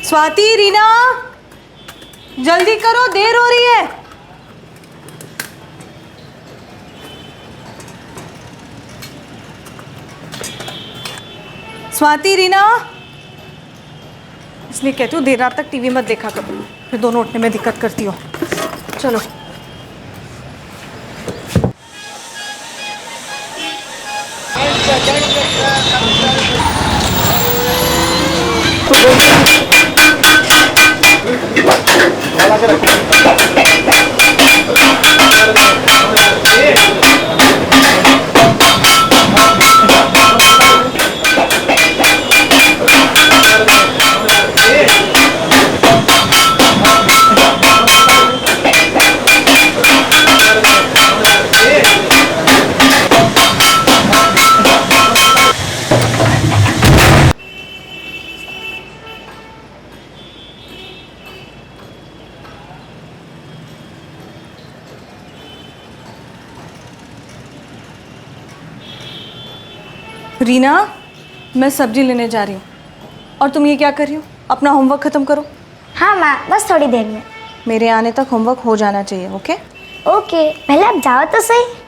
स्वाति, रीना, जल्दी करो, देर हो रही है। स्वाति, रीना, इसलिए कहती हूँ देर रात तक टीवी मत देखा करो, फिर दोनों उठने में दिक्कत करती हो। चलो। रीना, मैं सब्जी लेने जा रही हूँ और तुम ये क्या कर रही हो? अपना होमवर्क ख़त्म करो। हाँ माँ, बस थोड़ी देर में। मेरे आने तक होमवर्क हो जाना चाहिए। ओके ओके, पहले आप जाओ तो सही।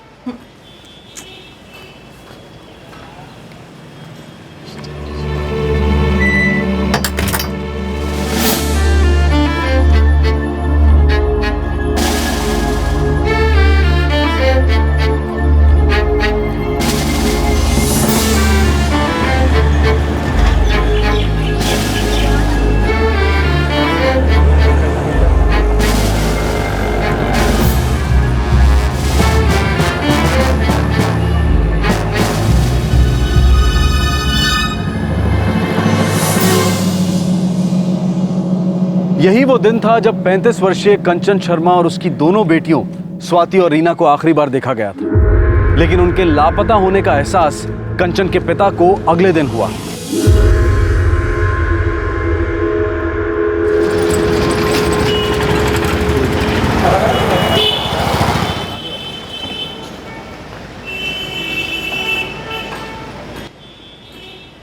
यही वो दिन था जब 35 वर्षीय कंचन शर्मा और उसकी दोनों बेटियों स्वाति और रीना को आखिरी बार देखा गया था। लेकिन उनके लापता होने का एहसास कंचन के पिता को अगले दिन हुआ।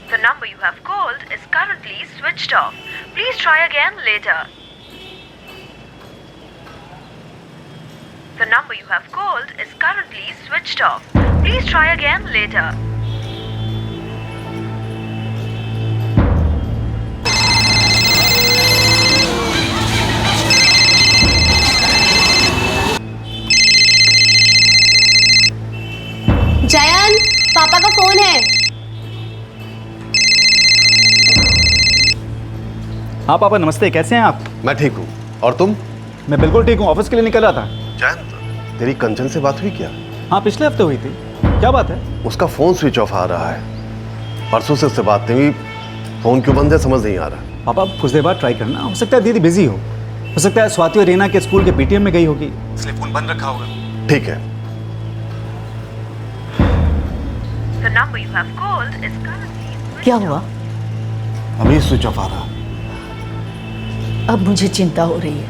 The number you have called is currently switched off. Please try again later. The number you have called is currently switched off. Please try again later. जयन, पापा का फोन है। हाँ पापा नमस्ते, कैसे हैं आप? मैं ठीक हूँ, और तुम? मैं बिल्कुल ठीक हूँ, ऑफिस के लिए निकल रहा था। जयंत, तेरी कंचन से बात हुई क्या? हाँ पिछले हफ्ते हुई थी। क्या बात है? उसका फोन स्विच ऑफ आ रहा है। परसों से उससे बात नहीं हुई, फोन क्यों बंद है समझ नहीं आ रहा। पापा कुछ देर बाद ट्राई करना, हो सकता है दीदी बिजी हो सकता है स्वाति और रीना के स्कूल के पीटीएम में गई होगी, इसलिए फोन बंद रखा होगा। ठीक है। The number you have called is currently switched क्या off. हुआ? अभी स्विच ऑफ आ रहा। अब मुझे चिंता हो रही है।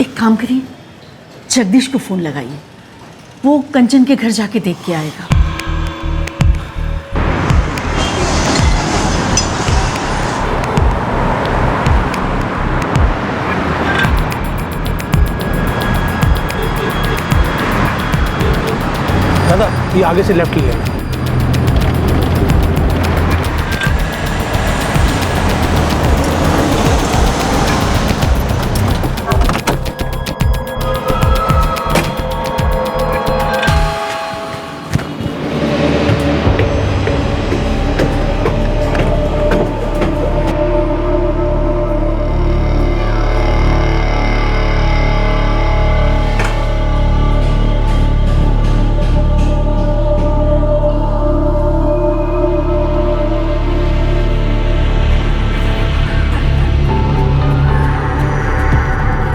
एक काम करिए, जगदीश को फोन लगाइए, वो कंचन के घर जाके देख के आएगा। दादा, ये आगे से लेफ्ट लिया।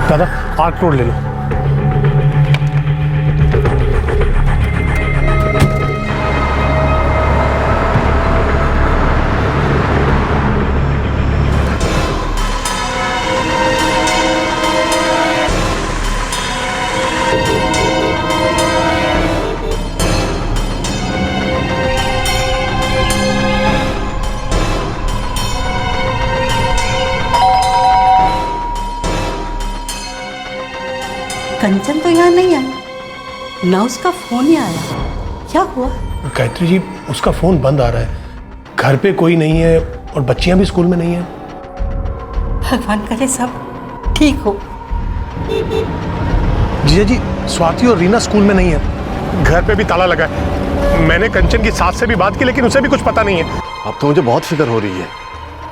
दादा, आर्क रोड ले लो। कंचन तो यहाँ नहीं आया, ना उसका फोन ही आया। क्या हुआ? गायत्री जी, उसका फ़ोन बंद आ रहा है, घर पे कोई नहीं है और बच्चियां भी स्कूल में नहीं है। भगवान करे सब ठीक हो। जीजा जी, स्वाति और रीना स्कूल में नहीं है, घर पे भी ताला लगा है। मैंने कंचन की सास से भी बात की, लेकिन उसे भी कुछ पता नहीं है। अब तो मुझे बहुत फिक्र हो रही है।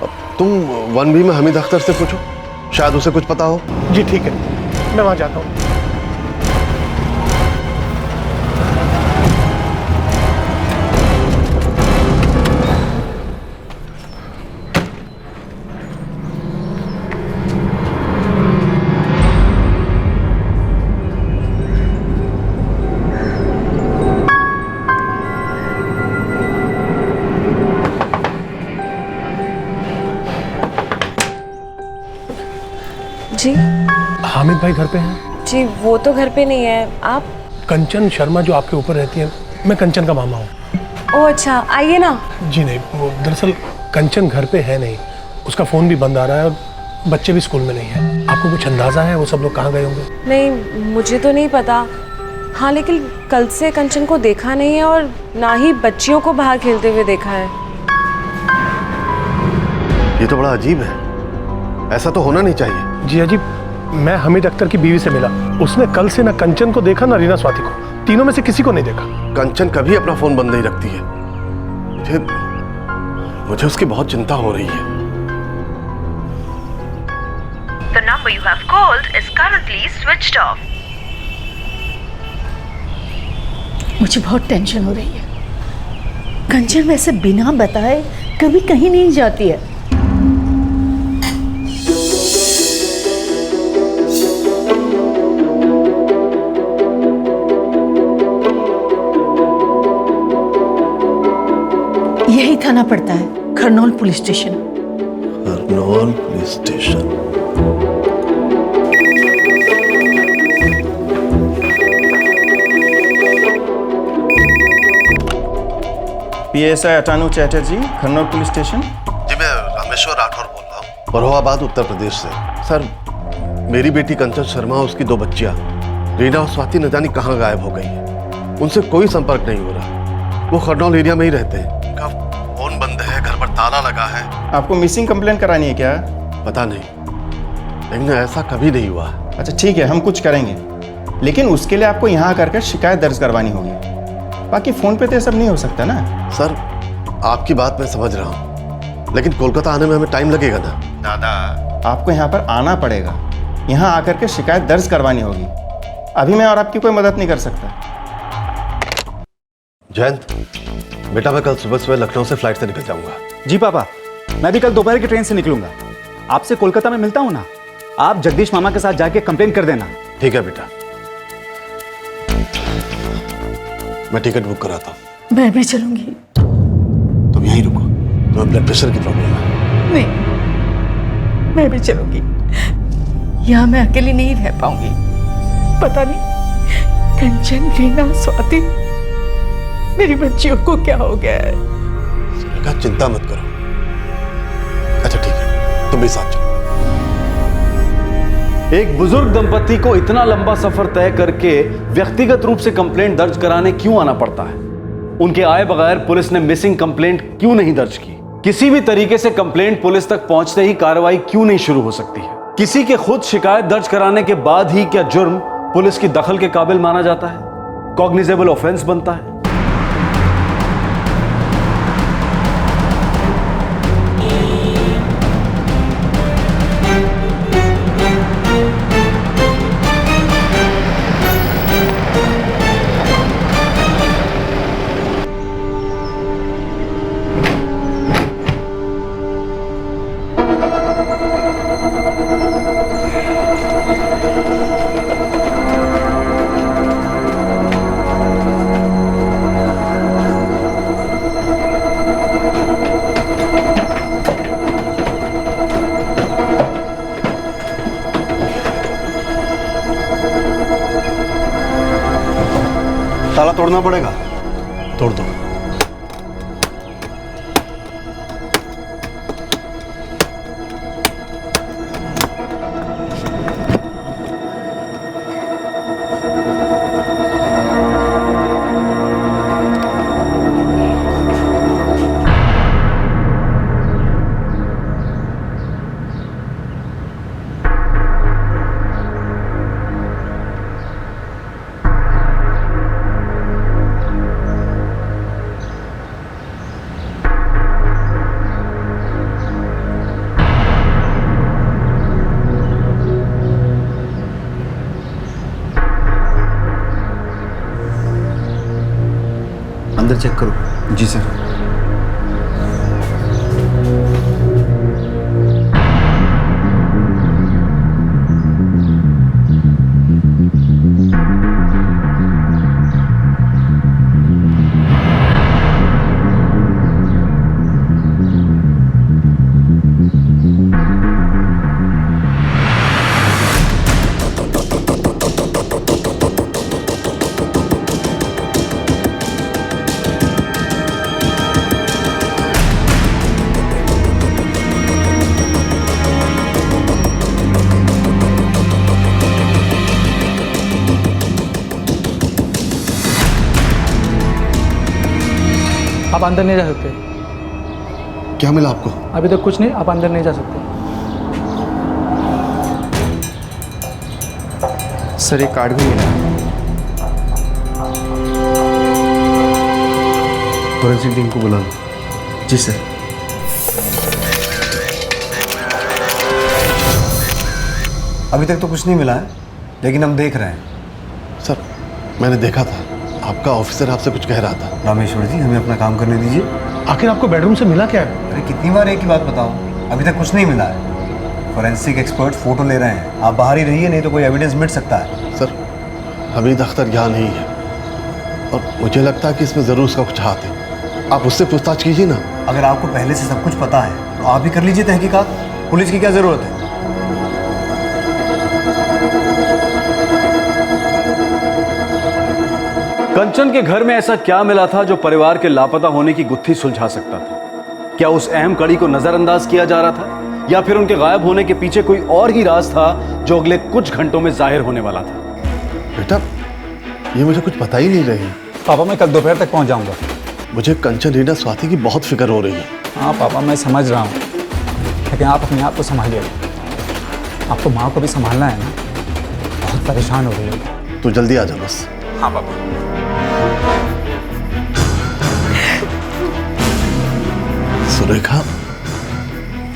अब तुम 1B में हमीद अख्तर से पूछो, शायद उसे कुछ पता हो। जी ठीक है, मैं वहाँ जाता हूँ। जी हामिद भाई घर पे हैं? जी, वो तो घर पे नहीं है। आप? कंचन शर्मा जो आपके ऊपर रहती है, मैं कंचन का मामा हूँ। ओह अच्छा, आइए ना। जी नहीं, वो दरअसल कंचन घर पे है नहीं, उसका फ़ोन भी बंद आ रहा है और बच्चे भी स्कूल में नहीं है। आपको कुछ अंदाज़ा है वो सब लोग कहाँ गए होंगे? नहीं, मुझे तो नहीं पता। हाँ, लेकिन कल से कंचन को देखा नहीं है और ना ही बच्चियों को बाहर खेलते हुए देखा है। ये तो बड़ा अजीब है, ऐसा तो होना नहीं चाहिए। जी अजीब, मैं हमीद अख्तर की बीवी से मिला, उसने कल से ना कंचन को देखा ना रीना स्वाति को, तीनों में से किसी को नहीं देखा। कंचन कभी अपना फोन बंद नहीं रखती है। मुझे उसकी बहुत चिंता हो रही है। The number you have called is currently switched off. मुझे बहुत टेंशन हो रही है। कंचन वैसे बिना बताए कभी कहीं नहीं जाती है। यही थाना पड़ता है, Kharnaul police station. Kharnaul police station. PSI Atanu Chatterjee, Kharnaul police station. जी मैं रामेश्वर राठौर बोल रहा हूँ, बरोहाबाद उत्तर प्रदेश से। सर, मेरी बेटी कंचन शर्मा और उसकी 2 बच्चियाँ रीना और स्वाति न जाने कहाँ गायब हो गई है। उनसे कोई संपर्क नहीं हो रहा। वो खरनौल एरिया में ही रहते हैं। उनका फोन बंद है, घर पर ताला लगा है। आपको मिसिंग कंप्लेंट करानी है क्या? पता नहीं, लेकिन ऐसा कभी नहीं हुआ। अच्छा ठीक है, हम कुछ करेंगे, लेकिन उसके लिए आपको यहाँ आकर के शिकायत दर्ज करवानी होगी। बाकी फ़ोन पे तो ये सब नहीं हो सकता ना। सर, आपकी बात मैं समझ रहा हूँ, लेकिन कोलकाता आने में हमें टाइम लगेगा ना। दादा, आपको यहाँ पर आना पड़ेगा, यहाँ आकर के शिकायत दर्ज करवानी होगी। अभी मैं और आपकी कोई मदद नहीं कर सकता। जयंत बेटा, मैं कल सुबह लखनऊ से फ्लाइट से निकल जाऊंगा। जी पापा, मैं भी कल दोपहर की ट्रेन से निकलूंगा। आपसे कोलकाता में मिलता हूँ ना, आप जगदीश मामा के साथ जाके कंप्लेन कर देना। ठीक है बेटा, मैं टिकट बुक कराता हूँ। मैं भी चलूंगी। तुम यहीं रुको, तुम्हें ब्लड प्रेशर की प्रॉब्लम है। नहीं, मैं भी चलूंगी। यहाँ मैं अकेली नहीं रह पाऊंगी। पता नहीं कंचन, रीना, स्वाति, मेरी बच्चियों को क्या हो गया है। सुलेखा, चिंता मत करो। अच्छा ठीक है, तुम भी साथ चलो। एक बुजुर्ग दंपति को इतना लंबा सफर तय करके व्यक्तिगत रूप से कंप्लेंट दर्ज कराने क्यों आना पड़ता है? उनके आए बगैर पुलिस ने मिसिंग कंप्लेंट क्यों नहीं दर्ज की? किसी भी तरीके से कंप्लेंट पुलिस तक पहुंचते ही कार्रवाई क्यों नहीं शुरू हो सकती है? किसी के खुद शिकायत दर्ज कराने के बाद ही क्या जुर्म पुलिस की दखल के काबिल माना जाता है, कॉग्निजेबल ऑफेंस बनता है? ताला तोड़ना पड़ेगा। तोड़ दो। अंदर चेक करो। जी सर। आप अंदर नहीं जा सकते। क्या मिला आपको? अभी तक कुछ नहीं, आप अंदर नहीं जा सकते। सर एक कार्ड भी मिला। फॉरेंसिक टीम को बुला लो। जी सर। अभी तक तो कुछ नहीं मिला है, लेकिन हम देख रहे हैं। सर मैंने देखा था, आपका ऑफिसर आपसे कुछ कह रहा था। रामेश्वर जी, हमें अपना काम करने दीजिए। आखिर आपको बेडरूम से मिला क्या है? अरे कितनी बार एक ही बात बताऊं, अभी तक कुछ नहीं मिला है। फॉरेंसिक एक्सपर्ट फोटो ले रहे हैं, आप बाहर ही रहिए, नहीं तो कोई एविडेंस मिट सकता है। सर हमीद अख्तर यहाँ नहीं है और मुझे लगता है कि इसमें ज़रूर उसका कुछ हाथ है। आप उससे पूछताछ कीजिए ना। अगर आपको पहले से सब कुछ पता है तो आप ही कर लीजिए तहकीकात, पुलिस की क्या ज़रूरत है। कंचन के घर में ऐसा क्या मिला था जो परिवार के लापता होने की गुत्थी सुलझा सकता था? क्या उस अहम कड़ी को नजरअंदाज किया जा रहा था, या फिर उनके गायब होने के पीछे कोई और ही राज था जो अगले कुछ घंटों में जाहिर होने वाला था? बेटा ये मुझे कुछ पता ही नहीं रही। पापा मैं कल दोपहर तक पहुंच जाऊंगा। मुझे कंचन, रीना, स्वाति की बहुत फिक्र हो रही है। हाँ पापा मैं समझ रहा हूँ, लेकिन आप अपने आप को संभालिए। आपको माँ को भी संभालना है ना, बहुत परेशान हो रही है। तो जल्दी आ जा बस। हाँ पापा। सुरेखा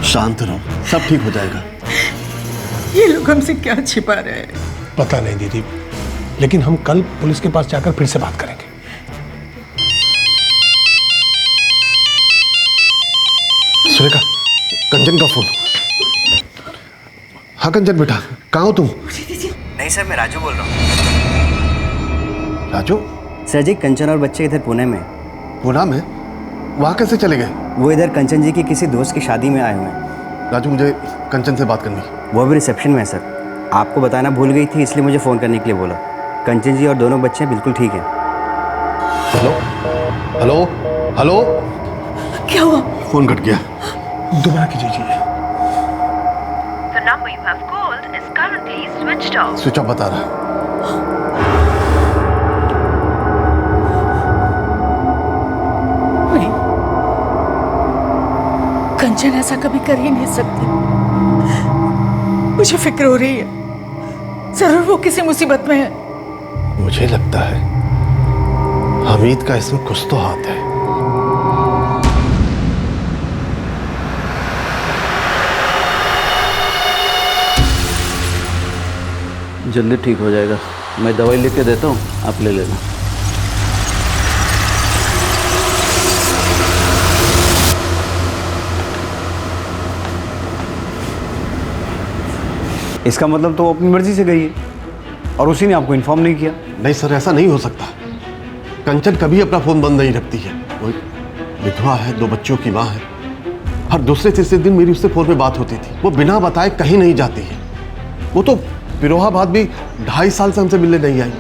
शांत रहो, सब ठीक हो जाएगा। ये लोग हमसे क्या छिपा रहे हैं? पता नहीं दीदी, लेकिन हम कल पुलिस के पास जाकर फिर से बात करेंगे। सुरेखा, कंचन का फोन। हाँ कंचन बेटा, कहाँ हो तुम? नहीं सर, मैं राजू बोल रहा हूँ। राजू? सर जी, कंचन और बच्चे इधर पुणे में। पुणे में? वहाँ कैसे चले गए? वो इधर कंचन जी की किसी दोस्त की शादी में आए हुए हैं। राजू मुझे कंचन से बात करनी। वो भी रिसेप्शन में है सर। आपको बताना भूल गई थी, इसलिए मुझे फ़ोन करने के लिए बोला। कंचन जी और दोनों बच्चे बिल्कुल ठीक हैं। हेलो हेलो हेलो, क्या हुआ? फोन कट गया। दोबारा कीजिए जी। The number you have called is currently switched off. Switch off बता रहा। नहीं, कंचन ऐसा कभी कर ही नहीं सकती। मुझे फिक्र हो रही है, जरूर वो किसी मुसीबत में है। मुझे लगता है हमीद का इसमें कुछ तो हाथ है। जल्दी ठीक हो जाएगा। मैं दवाई लिख के देता हूँ, आप ले लेना। इसका मतलब तो वो अपनी मर्जी से गई है और उसी ने आपको इन्फॉर्म नहीं किया? नहीं सर, ऐसा नहीं हो सकता। कंचन कभी अपना फोन बंद नहीं रखती है। वो विधवा है, 2 बच्चों की माँ है। हर दूसरे तीसरे दिन मेरी उससे फोन पे बात होती थी। वो बिना बताए कहीं नहीं जाती है। वो तो फिरोहाबाद भी 2.5 साल से हमसे मिलने नहीं आई।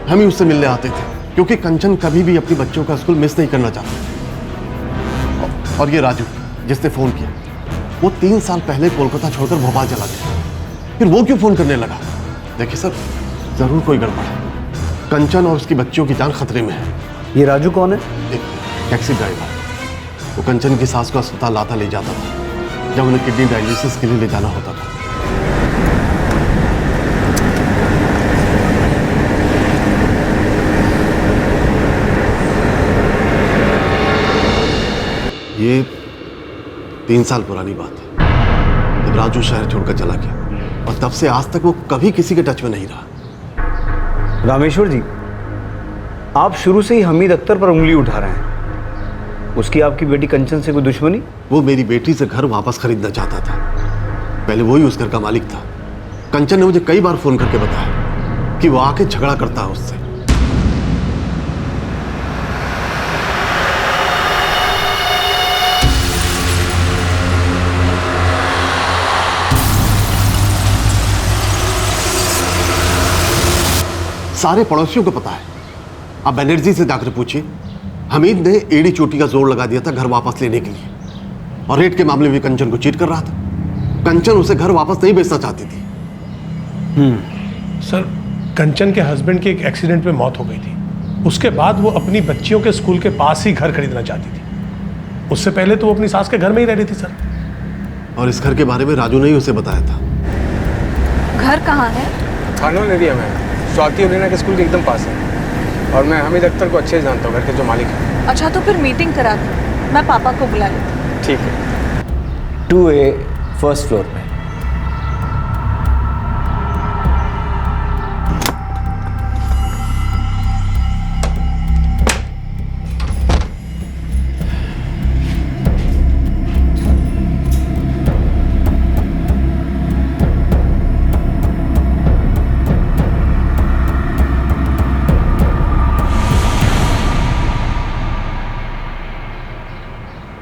हम ही उससे मिलने आते थे, क्योंकि कंचन कभी भी अपने बच्चों का स्कूल मिस नहीं करना चाहती। और ये राजू जिसने फ़ोन किया, वो 3 साल पहले कोलकाता छोड़कर भोपाल चला गया। फिर वो क्यों फ़ोन करने लगा? देखिए सर, ज़रूर कोई गड़बड़ है। कंचन और उसकी बच्चियों की जान खतरे में है। ये राजू कौन है? एक टैक्सी ड्राइवर। वो कंचन की सास को अस्पताल लाता ले जाता था जब उन्हें किडनी डायलिसिस के लिए ले जाना होता था। ये 3 साल पुरानी बात है, जब राजू शहर छोड़कर चला गया, और तब से आज तक वो कभी किसी के टच में नहीं रहा। रामेश्वर जी, आप शुरू से ही हमीद अख्तर पर उंगली उठा रहे हैं। उसकी आपकी बेटी कंचन से कोई दुश्मनी? वो मेरी बेटी से घर वापस खरीदना चाहता था। पहले वही उस घर का मालिक था। कंचन ने मुझे कई बार फोन करके बताया कि वो आके झगड़ा करता है उससे। सारे पड़ोसियों को पता है। आप बनर्जी से जाकर पूछिए, हमीद ने एड़ी चोटी का जोर लगा दिया था घर वापस लेने के लिए, और रेट के मामले में कंचन को चीट कर रहा था। कंचन उसे घर वापस नहीं बेचना चाहती थी। सर, कंचन के हस्बैंड की एक एक्सीडेंट में मौत हो गई थी। उसके बाद वो अपनी बच्चियों के स्कूल के पास ही घर खरीदना चाहती थी। उससे पहले तो वो अपनी सास के घर में ही रह रही थी सर। और इस घर के बारे में राजू ने ही उसे बताया था। घर कहाँ है? खानोन एरिया में, स्वाति और रीना के स्कूल के एकदम पास है। और मैं हमीद अख्तर को अच्छे से जानता हूँ, घर के जो मालिक हैं। अच्छा, तो फिर मीटिंग करा दो, मैं पापा को बुला लेती हूँ। ठीक है। 2A फर्स्ट फ्लोर पे।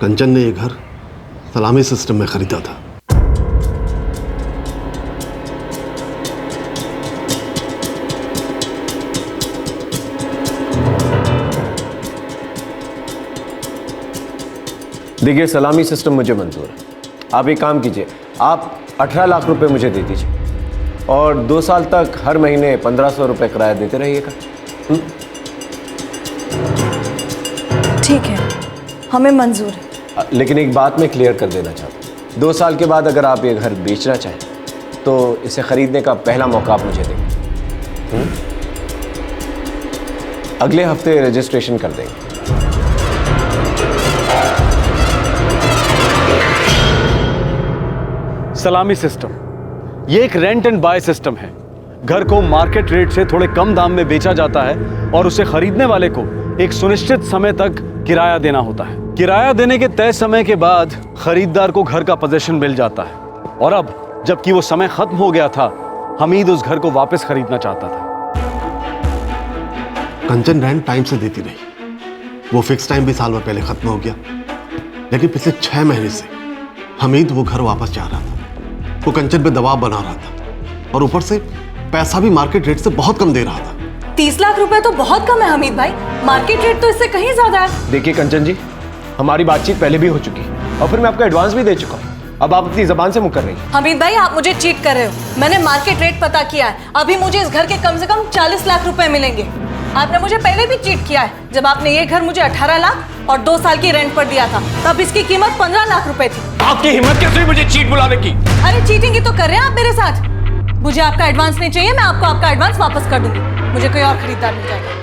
कंचन ने यह घर सलामी सिस्टम में खरीदा था। देखिए, सलामी सिस्टम मुझे मंजूर है। आप एक काम कीजिए, आप 18 लाख रुपए मुझे दे दीजिए और 2 साल तक हर महीने 1500 रुपए किराया देते रहिएगा। ठीक है, हमें मंजूर है। लेकिन एक बात मैं क्लियर कर देना चाहता हूँ, 2 साल के बाद अगर आप ये घर बेचना चाहें तो इसे खरीदने का पहला मौका आप मुझे देंगे। अगले हफ्ते रजिस्ट्रेशन कर देंगे। सलामी सिस्टम ये एक रेंट एंड बाय सिस्टम है। घर को मार्केट रेट से थोड़े कम दाम में बेचा जाता है और उसे खरीदने वाले को एक सुनिश्चित समय तक किराया देना होता है। किराया देने के तय समय के बाद खरीदार को घर का पोजीशन मिल जाता है। और अब जबकि वो समय खत्म हो गया था, हमीद उस घर को वापस खरीदना चाहता था। कंचन रेंट टाइम से देती रही। वो फिक्स टाइम भी साल भर पहले खत्म हो गया, लेकिन पिछले 6 महीने से हमीद वो घर वापस चाह रहा था। वो कंचन पे दबाव बना रहा था और ऊपर से पैसा भी मार्केट रेट से बहुत कम दे रहा था। 30 लाख रुपए तो बहुत कम है हमीद भाई, मार्केट रेट तो इससे कहीं ज्यादा है। देखिए कंचन जी, हमारी बातचीत पहले भी हो चुकी है और फिर मैं आपको एडवांस भी दे चुका हूँ। अब आप अपनी जबान से मुकर रही हैं। हमीद भाई, आप मुझे चीट कर रहे हो। मैंने मार्केट रेट पता किया है। अभी मुझे इस घर के कम से कम 40 लाख रुपए मिलेंगे। आपने मुझे पहले भी चीट किया है। जब आपने ये घर मुझे 18 लाख और 2 साल की रेंट पर दिया था, तब इसकी कीमत 15 लाख रुपए थी। आपकी हिम्मत कैसे हुई मुझे चीट बुलाने की? अरे चीटिंग ही तो कर रहे हैं आप मेरे साथ। मुझे आपका एडवांस नहीं चाहिए, मैं आपको आपका एडवांस वापस कर दूंगी। मुझे कोई और खरीदार मिल जाएगा।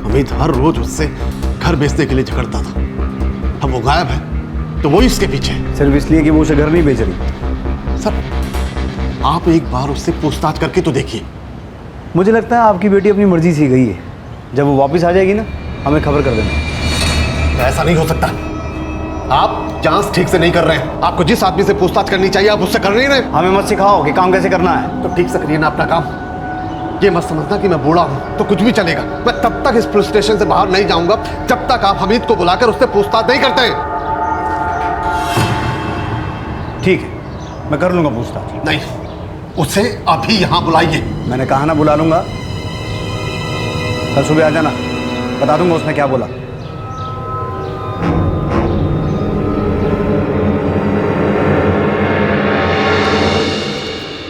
हमीद हर रोज उससे घर बेचने के लिए झगड़ता था। अब वो गायब है तो वो इसके पीछे है। सिर्फ इसलिए कि वो उसे घर नहीं बेच रही। सर, आप एक बार उससे पूछताछ करके तो देखिए। मुझे लगता है आपकी बेटी अपनी मर्जी से गई है। जब वो वापस आ जाएगी ना, हमें खबर कर देना। ऐसा नहीं हो सकता। आप जांच ठीक से नहीं कर रहे हैं। आपको जिस आदमी से पूछताछ करनी चाहिए आप उससे कर नहीं रहे। हमें मत सिखाओ कि काम कैसे करना है। तो ठीक से करिए ना अपना काम। ये मत समझना कि मैं बूढ़ा हूं तो कुछ भी चलेगा। मैं तब तक इस पुलिस स्टेशन से बाहर नहीं जाऊंगा जब तक आप हमीद को बुलाकर उससे पूछताछ नहीं करते। ठीक है, मैं कर लूंगा पूछताछ। नहीं, उसे अभी यहां बुलाइए। मैंने कहा ना बुला लूंगा। कल सुबह आ जाना, बता दूंगा उसने क्या बोला।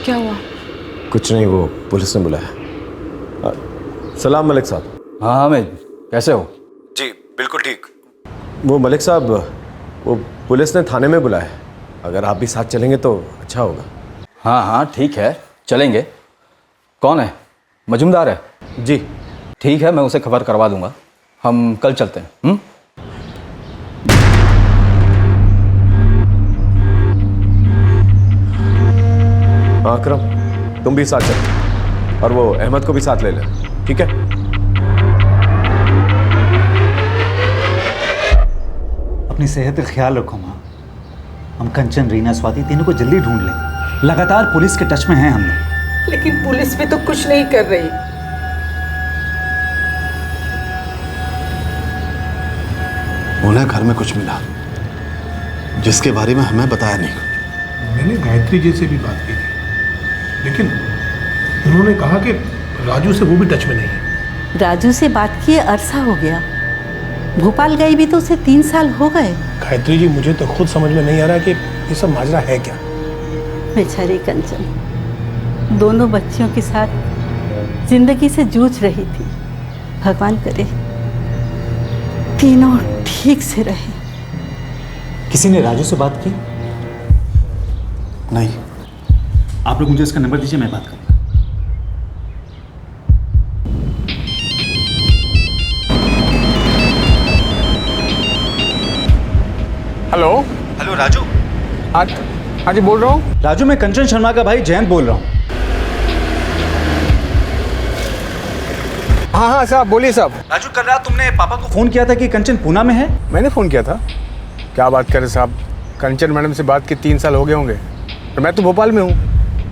क्या हुआ? कुछ नहीं, वो पुलिस ने बुलाया। सलाम मलिक साहब। हाँ हामिद, कैसे हो? जी बिल्कुल ठीक। वो मलिक साहब, वो पुलिस ने थाने में बुलाया। अगर आप भी साथ चलेंगे तो अच्छा होगा। हाँ हाँ ठीक है, चलेंगे। कौन है? मजूमदार है? जी ठीक है, मैं उसे खबर करवा दूंगा। हम कल चलते हैं। हाँ अकरम, तुम भी साथ चलो और वो अहमद को भी साथ ले लेना, ठीक है? अपनी सेहत का ख्याल रखो माँ। हम कंचन, रीना, स्वाति तीनों को जल्दी ढूंढ लेंगे। लगातार पुलिस के टच में हैं हम लोग। लेकिन पुलिस भी तो कुछ नहीं कर रही। उन्हें घर में कुछ मिला जिसके बारे में हमें बताया नहीं। मैंने गायत्री जी से भी बात की थी, लेकिन उन्होंने कहा कि राजू से वो भी टच में नहीं है। राजू से बात किए अरसा हो गया। भोपाल गई भी तो उसे 3 साल हो गए। गायत्री जी, मुझे तो खुद समझ में नहीं आ रहा कि ये सब माजरा है क्या। बेचारी कंचन दोनों बच्चियों के साथ जिंदगी से जूझ रही थी। भगवान करे तीनों ठीक से रहे। किसी ने राजू से बात की? नहीं। आप लोग मुझे इसका नंबर दीजिए, मैं बात करूँगा। हेलो। हेलो राजू। हाँ जी, बोल रहा हूँ। राजू, मैं कंचन शर्मा का भाई जयंत बोल रहा हूँ। हाँ हाँ साहब, बोलिए साहब। राजू, कल रात तुमने पापा को फोन किया था कि कंचन पूना में है। मैंने फ़ोन किया था। क्या बात कर रहे साहब, कंचन मैडम से बात के 3 साल हो गए होंगे, तो मैं तो भोपाल में हूँ।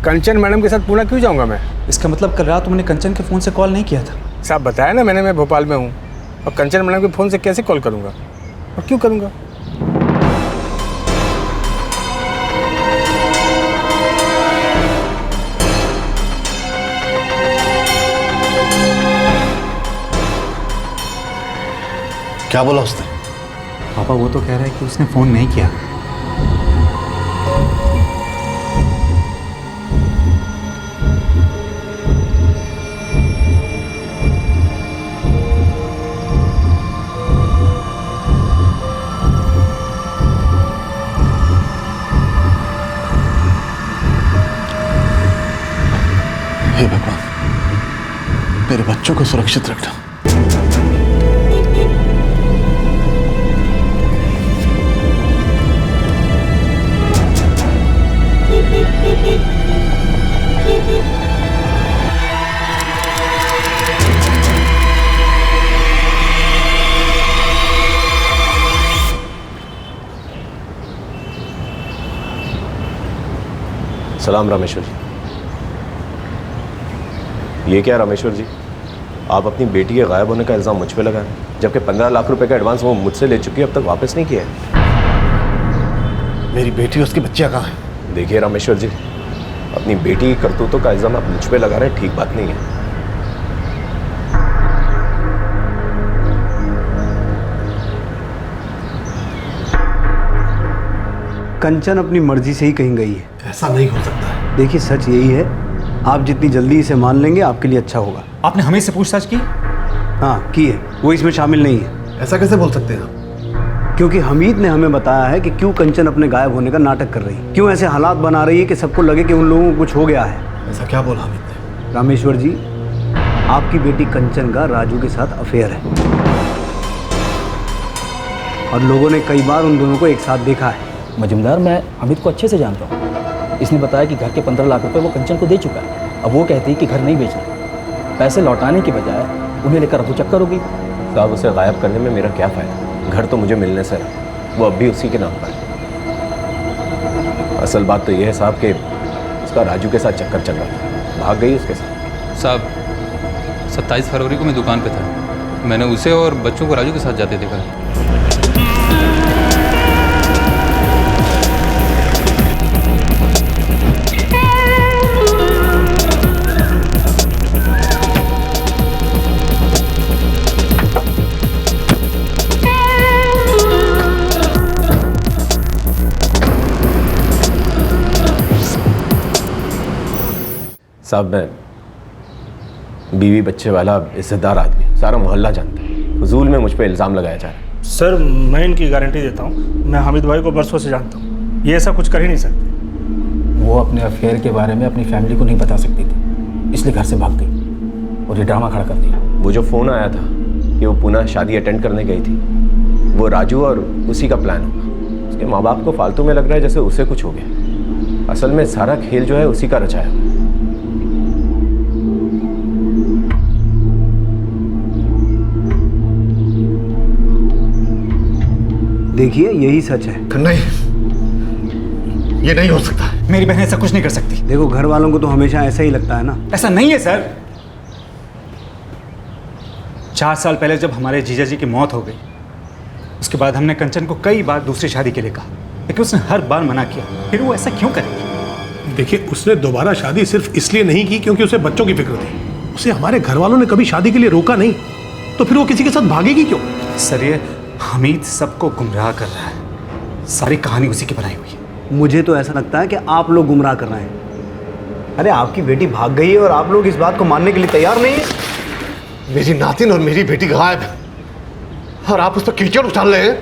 कंचन मैडम के साथ पूना क्यों जाऊँगा मैं? इसका मतलब कल रात तुमने कंचन के फ़ोन से कॉल नहीं किया था? साहब बताया ना मैंने, मैं भोपाल में हूँ, और कंचन मैडम के फ़ोन से कैसे कॉल करूँगा और क्यों करूँगा? क्या बोला उसने? पापा वो तो कह रहा है कि उसने फ़ोन नहीं किया। हे भगवान, मेरे बच्चों को सुरक्षित रखना। सलाम रामेश्वर जी। ये क्या रामेश्वर जी, आप अपनी बेटी के गायब होने का इल्ज़ाम मुझ पे लगा रहे हैं, जबकि 15 लाख रुपए का एडवांस वो मुझसे ले चुकी है, अब तक वापस नहीं किया है। मेरी बेटी और उसकी बच्चियां कहाँ हैं? देखिए रामेश्वर जी, अपनी बेटी की करतूतों का इल्ज़ाम आप मुझ पे लगा रहे हैं, ठीक बात नहीं है। कंचन अपनी मर्जी से ही कहीं गई है। ऐसा नहीं हो सकता है। देखिए, सच यही है, आप जितनी जल्दी इसे मान लेंगे आपके लिए अच्छा होगा। आपने हमें से पूछताछ की? हाँ की है, वो इसमें शामिल नहीं है। ऐसा कैसे बोल सकते हैं आप? क्योंकि हमीद ने हमें बताया है कि क्यों कंचन अपने गायब होने का नाटक कर रही है, क्यों ऐसे हालात बना रही है कि सबको लगे कि उन लोगों को कुछ हो गया है। ऐसा क्या बोला हमीद ने? रामेश्वर जी, आपकी बेटी कंचन का राजू के साथ अफेयर है और लोगों ने कई बार उन दोनों को एक साथ देखा है। मजुमदार, मैं अमित को अच्छे से जानता हूँ। इसने बताया कि घर के 15 लाख रुपए वो कंचन को दे चुका है। अब वो कहती है कि घर नहीं बेचना, पैसे लौटाने की बजाय उन्हें लेकर अबू चक्कर हो गई। साहब, उसे गायब करने में मेरा क्या फ़ायदा? घर तो मुझे मिलने से रहा, वो अब भी उसी के नाम पर है। असल बात तो यह है साहब कि उसका राजू के साथ चक्कर चल रहा था, भाग गई उसके साथ। साहब, 27 फरवरी को मैं दुकान पे था, मैंने उसे और बच्चों को राजू के साथ जाते देखा। साहब, मैं बीवी बच्चे वाला इज्जतदार आदमी, सारा मोहल्ला जानता है। फजूल में मुझ पे इल्ज़ाम लगाया जा रहा है। सर, मैं इनकी गारंटी देता हूँ, मैं हामिद भाई को बरसों से जानता हूँ, ये ऐसा कुछ कर ही नहीं सकते। वो अपने अफेयर के बारे में अपनी फैमिली को नहीं बता सकती थी, इसलिए घर से भाग गई और ये ड्रामा खड़ा कर दिया। वो जो फ़ोन आया था कि वो पुनः शादी अटेंड करने गई थी, वो राजू और उसी का प्लान होगा। उसके माँ बाप को फालतू में लग रहा है जैसे उसे कुछ हो गया। असल में सारा खेल जो है उसी का रचा है। देखिए यही सच है। नहीं, ये नहीं हो सकता। मेरी बहन ऐसा कुछ नहीं कर सकती। देखो घर वालों को तो हमेशा ऐसा ही लगता है ना। ऐसा नहीं है सर। 4 साल पहले जब हमारे जीजा जी की मौत हो गई, उसके बाद हमने कंचन को कई बार दूसरी शादी के लिए कहा, लेकिन उसने हर बार मना किया। फिर वो ऐसा क्यों करेगी? देखिए, उसने दोबारा शादी सिर्फ इसलिए नहीं की क्योंकि उसे बच्चों की फिक्र थी। उसे हमारे घर वालों ने कभी शादी के लिए रोका नहीं, तो फिर वो किसी के साथ भागेगी क्यों? सर ये हमीद सबको गुमराह कर रहा है। सारी कहानी उसी की बनाई हुई है। मुझे तो ऐसा लगता है कि आप लोग गुमराह कर रहे हैं। अरे आपकी बेटी भाग गई है और आप लोग इस बात को मानने के लिए तैयार नहीं है। मेरी नातिन और मेरी बेटी गायब है और आप उस पर कीचड़ उछाल रहे हैं।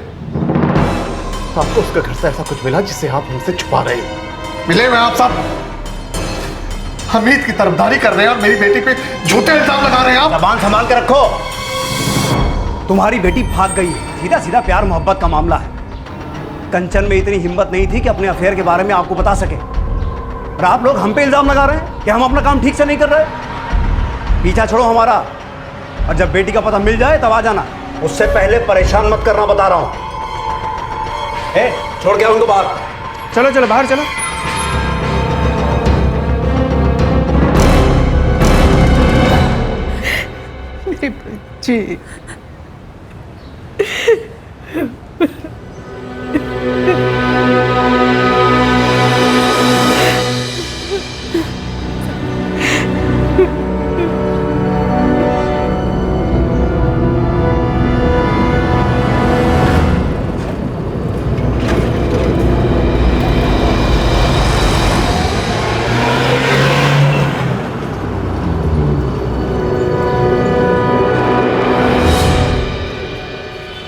आपको उसके घर से ऐसा कुछ मिला जिसे आप हमसे छुपा रहे हैं। मिले हुए आप सब हमीद की तरफदारी कर रहे हैं और मेरी बेटी पे झूठे इल्जाम लगा रहे हैं। आप जबान संभाल के रखो। तुम्हारी बेटी भाग गई है, सीधा सीधा प्यार मोहब्बत का मामला है। कंचन में इतनी हिम्मत नहीं थी कि अपने अफेयर के बारे में आपको बता सके, और आप लोग हम पे इल्जाम लगा रहे हैं कि हम अपना काम ठीक से नहीं कर रहे। पीछा छोड़ो हमारा, और जब बेटी का पता मिल जाए तब आ जाना। उससे पहले परेशान मत करना, बता रहा हूं। छोड़ के आओ उनको बाहर। चलो चलो बाहर चलो। मेरी बच्ची।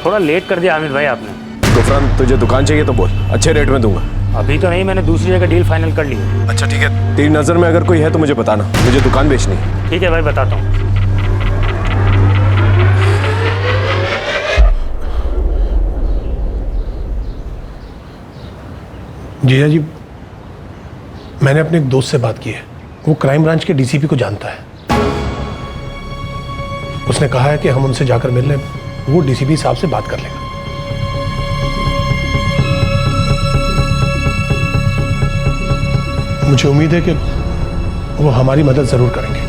थोड़ा लेट कर दिया हामिद भाई आपने। गुफरान, तुझे दुकान चाहिए तो बोल, अच्छे रेट में दूंगा। अभी तो नहीं, मैंने दूसरी जगह डील फाइनल कर ली है। अच्छा ठीक है, तेरी नज़र में अगर कोई है तो मुझे बताना, मुझे दुकान बेचनी है। ठीक है भाई, बताता हूँ। जीजा जी, मैंने अपने एक दोस्त से बात की है। वो क्राइम ब्रांच के डीसीपी को जानता है। उसने कहा है कि हम उनसे जाकर मिल लें, वो डीसीपी साहब से बात कर लेगा। मुझे उम्मीद है कि वो हमारी मदद जरूर करेंगे।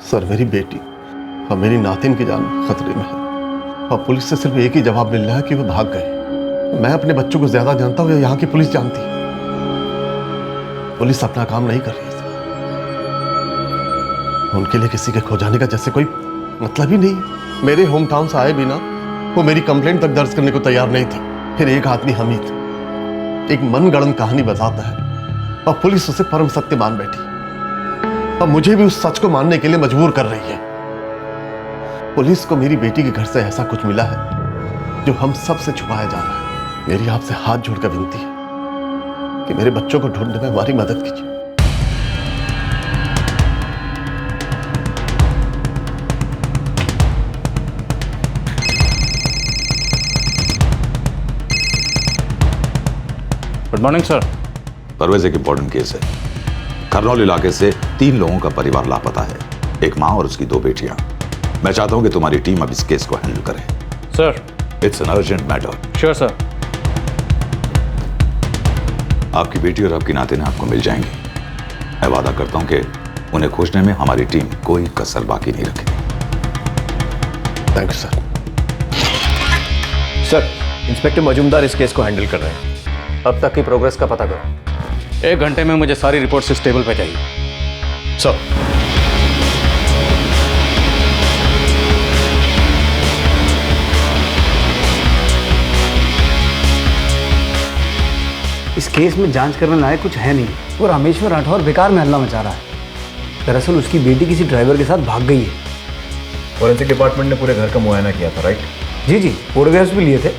सर, मेरी बेटी और मेरी नातिन की जान खतरे में है और पुलिस से सिर्फ एक ही जवाब मिल रहा है कि वो भाग गए। मैं अपने बच्चों को ज्यादा जानता हूं या यहाँ की पुलिस जानती? पुलिस अपना काम नहीं कर रही है। उनके लिए किसी के खो जाने का जैसे कोई मतलब ही नहीं है। मेरे होम टाउन से आए बिना वो मेरी कंप्लेंट तक दर्ज करने को तैयार नहीं थे। फिर एक आदमी हमीद एक मनगढ़ंत कहानी बताता है और पुलिस उसे परम सत्य मान बैठी और मुझे भी उस सच को मानने के लिए मजबूर कर रही है। पुलिस को मेरी बेटी के घर से ऐसा कुछ मिला है जो हम सब से छुपाया जा रहा है। मेरी आपसे हाथ जोड़कर विनती है कि मेरे बच्चों को ढूंढने में हमारी मदद कीजिए। Good morning sir. परवेज एक इंपॉर्टेंट केस है। खरनौल इलाके से 3 लोगों का परिवार लापता है, एक माँ और उसकी 2 बेटियां। मैं चाहता हूं कि तुम्हारी टीम अब इस केस को हैंडल करे। Sir, it's an urgent matter. Sure sir. आपकी बेटी और आपकी नातिन आपको मिल जाएंगी। मैं वादा करता हूं कि उन्हें खोजने में हमारी टीम कोई कसर बाकी नहीं रखेगी। Thank you sir. Sir, inspector Majumdar इस केस को हैंडल कर रहे हैं। अब तक की प्रोग्रेस का पता करो। 1 घंटे में मुझे सारी रिपोर्ट इस टेबल पे चाहिए। सर, इस केस में जांच करने लायक कुछ है नहीं। वो रामेश्वर राठौर बेकार में हल्ला मचा रहा है। दरअसल उसकी बेटी किसी ड्राइवर के साथ भाग गई है। फॉरेंसिक डिपार्टमेंट ने पूरे घर का मुआयना किया था, राइट? जी जी, फोटोग्राफ्स भी लिए थे।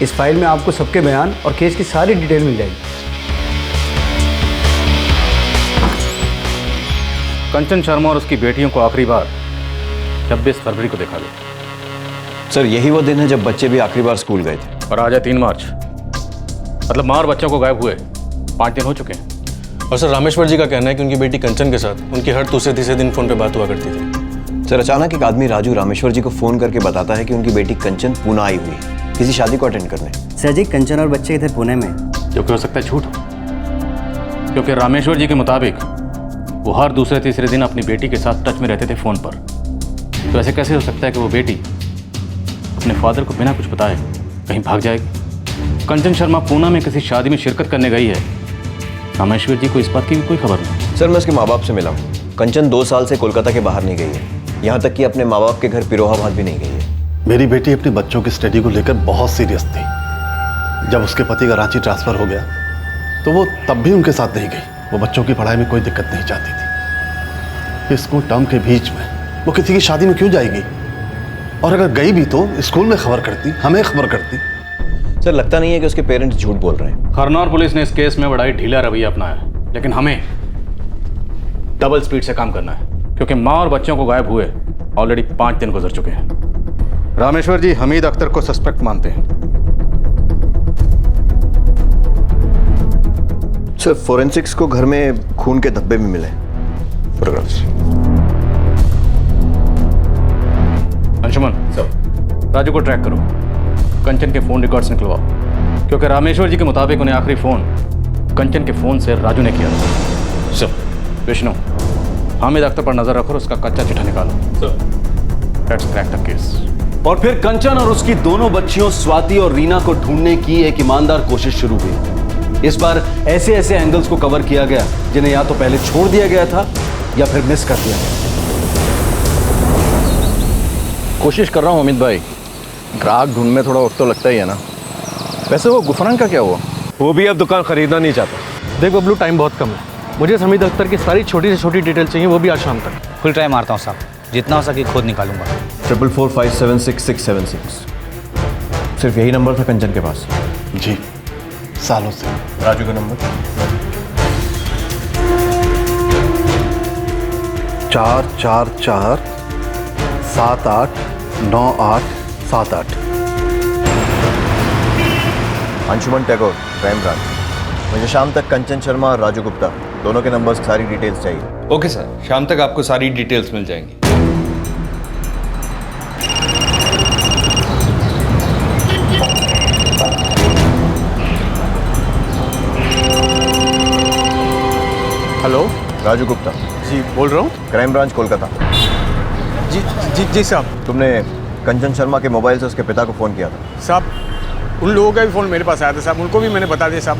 इस फाइल में आपको सबके बयान और केस की सारी डिटेल मिल जाएगी। कंचन शर्मा और उसकी बेटियों को आखिरी बार 26 फरवरी को देखा गया। सर यही वो दिन है जब बच्चे भी आखिरी बार स्कूल गए थे। और आज है 3 मार्च, मतलब माँ और बच्चों को गायब हुए 5 दिन हो चुके हैं। और सर रामेश्वर जी का कहना है कि उनकी बेटी कंचन के साथ उनकी हर दूसरे तीसरे दिन फ़ोन पे बात हुआ करती थी। सर अचानक एक आदमी राजू रामेश्वर जी को फ़ोन करके बताता है कि उनकी बेटी कंचन पुणे आई हुई है किसी शादी को अटेंड करने। सर जी, कंचन और बच्चे इधर पुणे में। क्योंकि हो सकता है झूठ हो, क्योंकि रामेश्वर जी के मुताबिक वो हर दूसरे तीसरे दिन अपनी बेटी के साथ टच में रहते थे फ़ोन पर। तो ऐसे कैसे हो सकता है कि वो बेटी अपने फादर को बिना कुछ बताए कहीं भाग जाएगी? कंचन शर्मा पूना में किसी शादी में शिरकत करने गई है, रामेश्वर जी को इस बात की भी कोई खबर नहीं। सर मैं उसके माँ बाप से मिला हूँ। कंचन 2 साल से कोलकाता के बाहर नहीं गई है, यहाँ तक कि अपने माँ बाप के घर पिरोहाबाद भी नहीं गई है। मेरी बेटी अपने बच्चों की स्टडी को लेकर बहुत सीरियस थी। जब उसके पति का रांची ट्रांसफर हो गया तो वो तब भी उनके साथ नहीं गई। वो बच्चों की पढ़ाई में कोई दिक्कत नहीं चाहती थी। स्कूल टर्म के बीच में वो किसी की शादी में क्यों जाएगी? और अगर गई भी तो स्कूल में खबर करती, हमें खबर करती। सर लगता नहीं है कि उसके पेरेंट्स झूठ बोल रहे हैं। खरनौर पुलिस ने इस केस में बड़ा ही ढीला रवैया अपनाया, लेकिन हमें डबल स्पीड से काम करना है, क्योंकि माँ और बच्चों को गायब हुए ऑलरेडी 5 दिन गुजर चुके हैं। रामेश्वर जी हमीद अख्तर को सस्पेक्ट मानते हैं। सर फोरेंसिक्स को घर में खून के धब्बे भी मिले। फोटोग्राफ्स। अंशुमन सर, राजू को ट्रैक करो, कंचन के फ़ोन रिकॉर्ड्स निकलवाओ, क्योंकि रामेश्वर जी के मुताबिक उन्हें आखिरी फ़ोन कंचन के फ़ोन से राजू ने किया था। सर विष्णु, हामिद अख्तर पर नज़र रखो, उसका कच्चा चिट्ठा निकालो। Sir let's crack the case. और फिर कंचन और उसकी दोनों बच्चियों स्वाति और रीना को ढूंढने की एक ईमानदार कोशिश शुरू हुई। इस बार ऐसे ऐसे एंगल्स को कवर किया गया जिन्हें या तो पहले छोड़ दिया गया था या फिर मिस कर दिया गया। कोशिश कर रहा हूँ अमित भाई, ग्राहक ढूंढने में थोड़ा वक्त तो लगता ही है ना। वैसे वो गुफरान का क्या हुआ? वो भी अब दुकान खरीदना नहीं चाहता। देख बबलू, टाइम बहुत कम है। मुझे हमीद अख्तर की सारी छोटी से छोटी डिटेल चाहिए, वो भी आज शाम तक। फुल ट्राई मारता हूँ साहब, जितना हो सके खुद निकालूंगा। 44457666 सिर्फ यही नंबर था कंचन के पास? जी, सालों से। राजू का number 444789878। Anshuman Tagore, crime branch. मुझे शाम तक कंचन शर्मा और राजू गुप्ता दोनों के नंबर्स सारी डिटेल्स चाहिए। ओके सर, शाम तक आपको सारी डिटेल्स मिल जाएंगी। हेलो, राजू गुप्ता जी बोल रहा हूँ। Crime branch Kolkata. जी जी जी साहब। तुमने कंचन शर्मा के मोबाइल से उसके पिता को फ़ोन किया था? साहब उन लोगों का भी फ़ोन मेरे पास आया था साहब, उनको भी मैंने बता दिया साहब।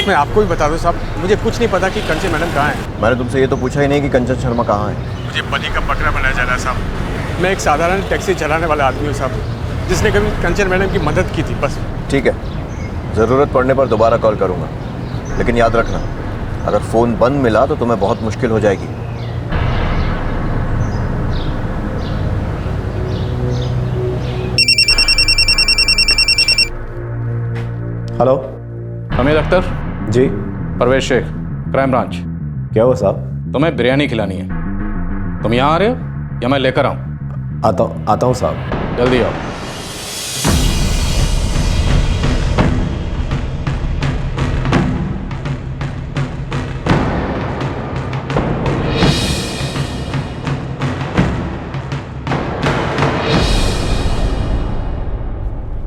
मैं आपको भी बता दूं साहब, मुझे कुछ नहीं पता कि कंचन मैडम कहाँ है। मैंने तुमसे ये तो पूछा ही नहीं कि कंचन शर्मा कहाँ है। मुझे बली का बकरा बनाया जा रहा है साहब। मैं एक साधारण टैक्सी चलाने वाला आदमी हूँ साहब, जिसने कभी कंचन मैडम की मदद की थी, बस। ठीक है, ज़रूरत पड़ने पर दोबारा कॉल करूँगा, लेकिन याद रखना अगर फ़ोन बंद मिला तो तुम्हें बहुत मुश्किल हो जाएगी। Hello, Hamid Akhtar ji. Parvez Sheikh, crime branch. क्या हुआ साहब? तुम्हें बिरयानी खिलानी है। तुम यहाँ आ रहे हो या मैं लेकर आऊँ? आता हूँ साहब। जल्दी आओ।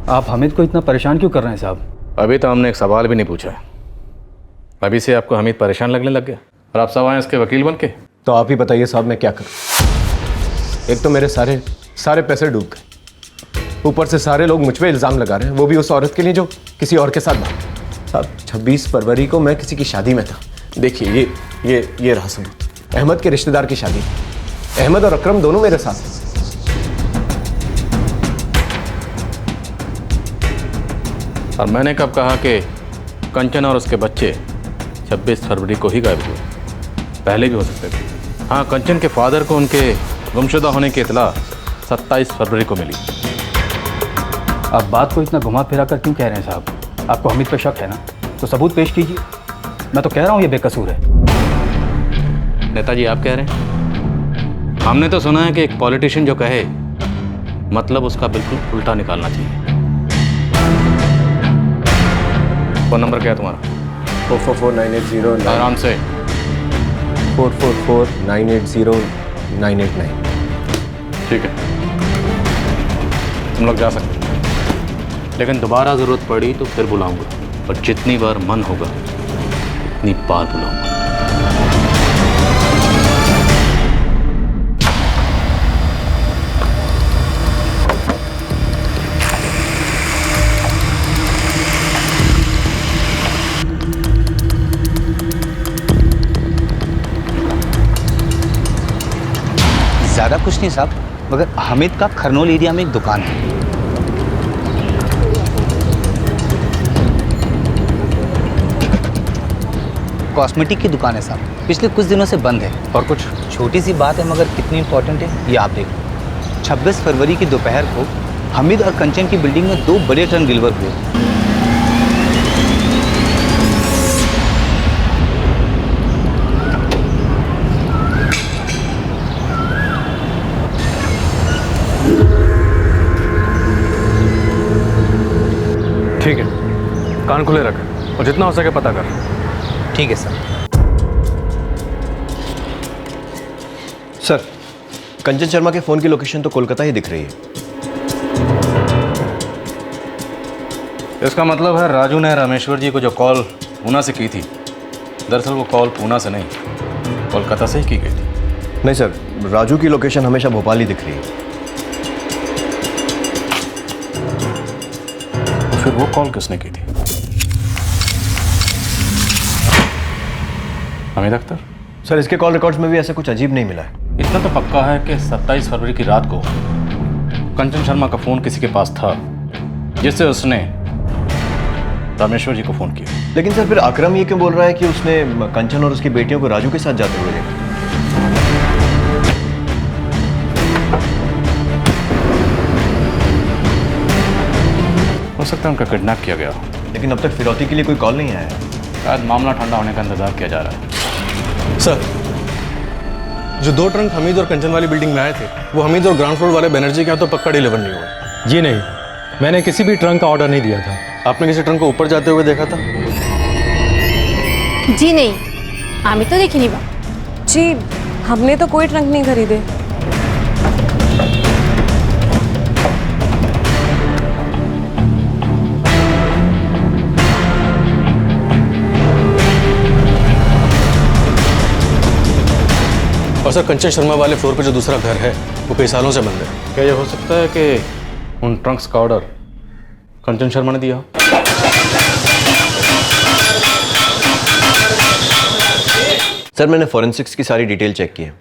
आप हामिद को इतना परेशान क्यों कर रहे हैं साहब? अभी तो हमने एक सवाल भी नहीं पूछा है, अभी से आपको हमीद परेशान लगने लग गया और आप सब आए इसके वकील बन के। तो आप ही बताइए साहब, मैं क्या करूं? एक तो मेरे सारे पैसे डूब गए, ऊपर से सारे लोग मुझ पे इल्ज़ाम लगा रहे हैं, वो भी उस औरत के लिए जो किसी और के साथ भागी। साहब 26 फरवरी को मैं किसी की शादी में था। देखिए ये रहा सबूत। अहमद के रिश्तेदार की शादी। अहमद और अकरम दोनों मेरे साथ हैं। और मैंने कब कहा कि कंचन और उसके बच्चे 26 फरवरी को ही गायब हुए, पहले भी हो सकते थे। हाँ, कंचन के फादर को उनके गुमशुदा होने की इतला 27 फरवरी को मिली। आप बात को इतना घुमा फिरा कर क्यों कह रहे हैं साहब? आपको हमीद पे शक है ना, तो सबूत पेश कीजिए। मैं तो कह रहा हूँ ये बेकसूर है। नेताजी आप कह रहे हैं? हमने तो सुना है कि एक पॉलिटिशियन जो कहे मतलब उसका बिल्कुल उल्टा निकालना चाहिए। फोन नंबर क्या है तुम्हारा? 444-980-9. आराम से। 444-980-989. ठीक है, तुम लोग जा सकते हो, लेकिन दोबारा ज़रूरत पड़ी तो फिर बुलाऊंगा, और जितनी बार मन होगा उतनी बार बुलाऊंगा। ज़्यादा कुछ नहीं साहब, मगर हामिद का खरनोल एरिया में एक दुकान है। कॉस्मेटिक की दुकान है साहब, पिछले कुछ दिनों से बंद है। और कुछ? छोटी सी बात है मगर कितनी इंपॉर्टेंट है ये आप देखो। 26 फरवरी की दोपहर को हामिद और कंचन की बिल्डिंग में 2 बड़े ट्रंक डिलीवर हुए। ठीक है, कान खुले रख और जितना हो सके पता कर। ठीक है सर। सर, कंचन शर्मा के फ़ोन की लोकेशन तो कोलकाता ही दिख रही है। इसका मतलब है राजू ने रामेश्वर जी को जो कॉल पूना से की थी, दरअसल वो कॉल पूना से नहीं कोलकाता से ही की गई थी। नहीं सर, राजू की लोकेशन हमेशा भोपाल ही दिख रही है। तो फिर वो कॉल किसने की थी? हामिद अख्तर? सर, इसके कॉल रिकॉर्ड्स में भी ऐसा कुछ अजीब नहीं मिला है। इतना तो पक्का है कि 27 फरवरी की रात को कंचन शर्मा का फ़ोन किसी के पास था, जिससे उसने रामेश्वर जी को फ़ोन किया। लेकिन सर, फिर अकरम ये क्यों बोल रहा है कि उसने कंचन और उसकी बेटियों को राजू के साथ जाते हुए देखा? हो सकता है उनका किडनैप किया गया। लेकिन अब तक फिरौती के लिए कोई कॉल नहीं आया है। शायद मामला ठंडा होने का इंतजार किया जा रहा है। सर, जो 2 ट्रंक हमीद और कंचन वाली बिल्डिंग में आए थे, वो हमीद और ग्राउंड फ्लोर वाले बनर्जी के यहाँ तो पक्का डिलीवर नहीं हुआ। जी नहीं, मैंने किसी भी ट्रंक का ऑर्डर नहीं दिया था। आपने किसी ट्रंक को ऊपर जाते हुए देखा था? जी नहीं, हमें तो देखी नहीं बा। जी, हमने तो कोई ट्रंक नहीं खरीदे। और सर, कंचन शर्मा वाले फ्लोर पे जो दूसरा घर है वो कई सालों से बंद है। क्या ये हो सकता है कि उन ट्रंक्स का ऑर्डर कंचन शर्मा ने दिया हो? सर, मैंने फॉरेंसिक्स की सारी डिटेल चेक की है,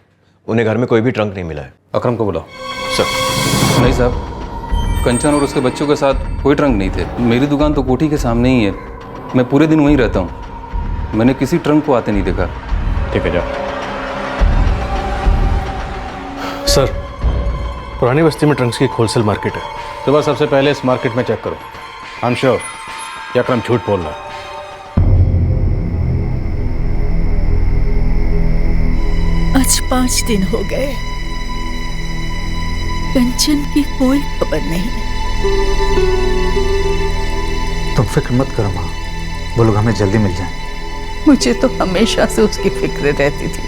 उन्हें घर में कोई भी ट्रंक नहीं मिला है। अकरम को बुलाओ। सर। नहीं साहब, कंचन और उसके बच्चों के साथ कोई ट्रंक नहीं थे। मेरी दुकान तो कोठी के सामने ही है, मैं पूरे दिन वहीं रहता हूँ। मैंने किसी ट्रंक को आते नहीं देखा। ठीक है, जाओ। सर, पुरानी बस्ती में ट्रंक्स की एक होलसेल मार्केट है। सुबह सबसे पहले इस मार्केट में चेक करो। आई एम श्योर ये अकरम झूठ बोल रहा है। आज 5 दिन हो गए, कंचन की कोई खबर नहीं। तुम फिक्र मत करो माँ, वो लोग हमें जल्दी मिल जाएं। मुझे तो हमेशा से उसकी फिक्र रहती थी।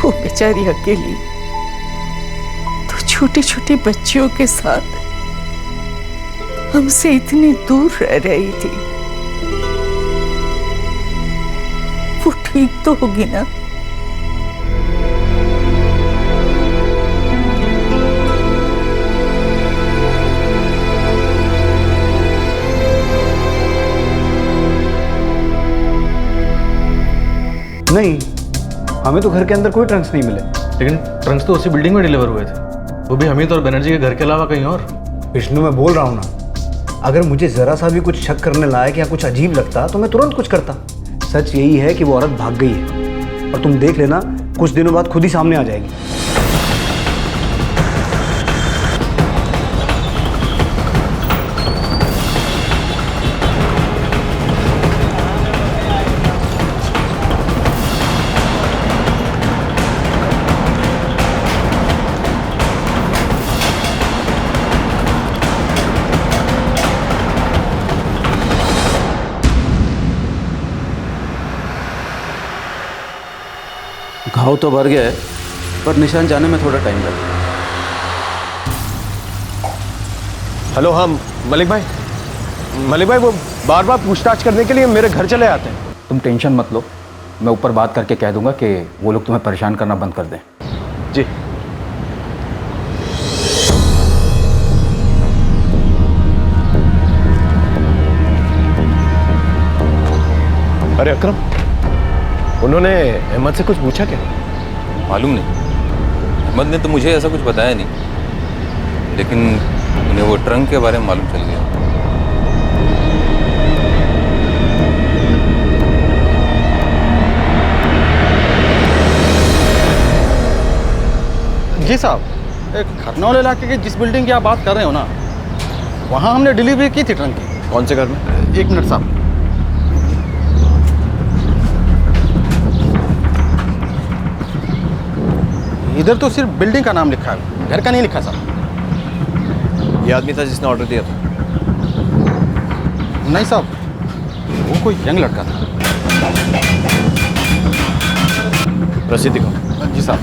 वो बेचारी अकेली तो छोटे छोटे बच्चियों के साथ हमसे इतनी दूर रह रही थी। वो ठीक तो होगी ना? नहीं, हमें तो घर के अंदर कोई ट्रंक्स नहीं मिले। लेकिन ट्रंक्स तो उसी बिल्डिंग में डिलीवर हुए थे, वो भी हमीद और बनर्जी के घर के अलावा कहीं और। विष्णु, मैं बोल रहा हूँ ना, अगर मुझे ज़रा सा भी कुछ शक करने लायक या कुछ अजीब लगता तो मैं तुरंत कुछ करता। सच यही है कि वो औरत भाग गई है और तुम देख लेना कुछ दिनों बाद खुद ही सामने आ जाएगी। घाव तो भर गया है पर निशान जाने में थोड़ा टाइम लगेगा। हेलो, हाँ मलिक भाई। मलिक भाई वो बार बार पूछताछ करने के लिए मेरे घर चले आते हैं। तुम टेंशन मत लो, मैं ऊपर बात करके कह दूंगा कि वो लोग तुम्हें परेशान करना बंद कर दें। जी। अरे अकरम, उन्होंने अहमद से कुछ पूछा क्या? मालूम नहीं, अहमद ने तो मुझे ऐसा कुछ बताया नहीं, लेकिन उन्हें वो ट्रंक के बारे में मालूम चल गया। जी साहब, एक खरनौल इलाके की जिस बिल्डिंग की आप बात कर रहे हो ना, वहाँ हमने डिलीवरी की थी ट्रंक की। कौन से घर में? एक मिनट साहब। इधर तो सिर्फ बिल्डिंग का नाम लिखा है, घर का नहीं लिखा साहब। ये आदमी था जिसने ऑर्डर दिया था? नहीं साहब, वो कोई यंग लड़का था। रसीद दिखाओ। जी साहब।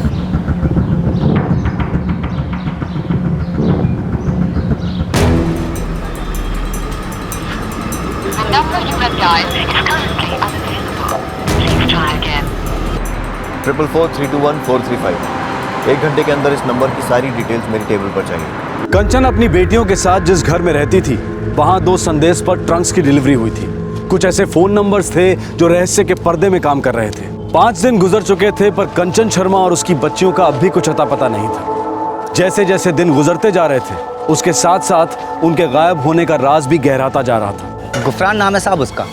ट्रिपल 4321435। 1 घंटे के अंदर इस नंबर की सारी डिटेल्स मेरी टेबल पर चाहिए। कंचन अपनी बेटियों के साथ जिस घर में रहती थी वहां 2 संदेश पर ट्रंक्स की डिलीवरी हुई थी। कुछ ऐसे फोन नंबर्स थे जो रहस्य के पर्दे में काम कर रहे थे। 5 दिन गुजर चुके थे पर कंचन शर्मा और उसकी बच्चियों का अब भी कुछ अता पता नहीं था। जैसे जैसे दिन गुजरते जा रहे थे उसके साथ साथ उनके गायब होने का राज भी गहराता जा रहा था। गुफरान नाम है साहब उसका।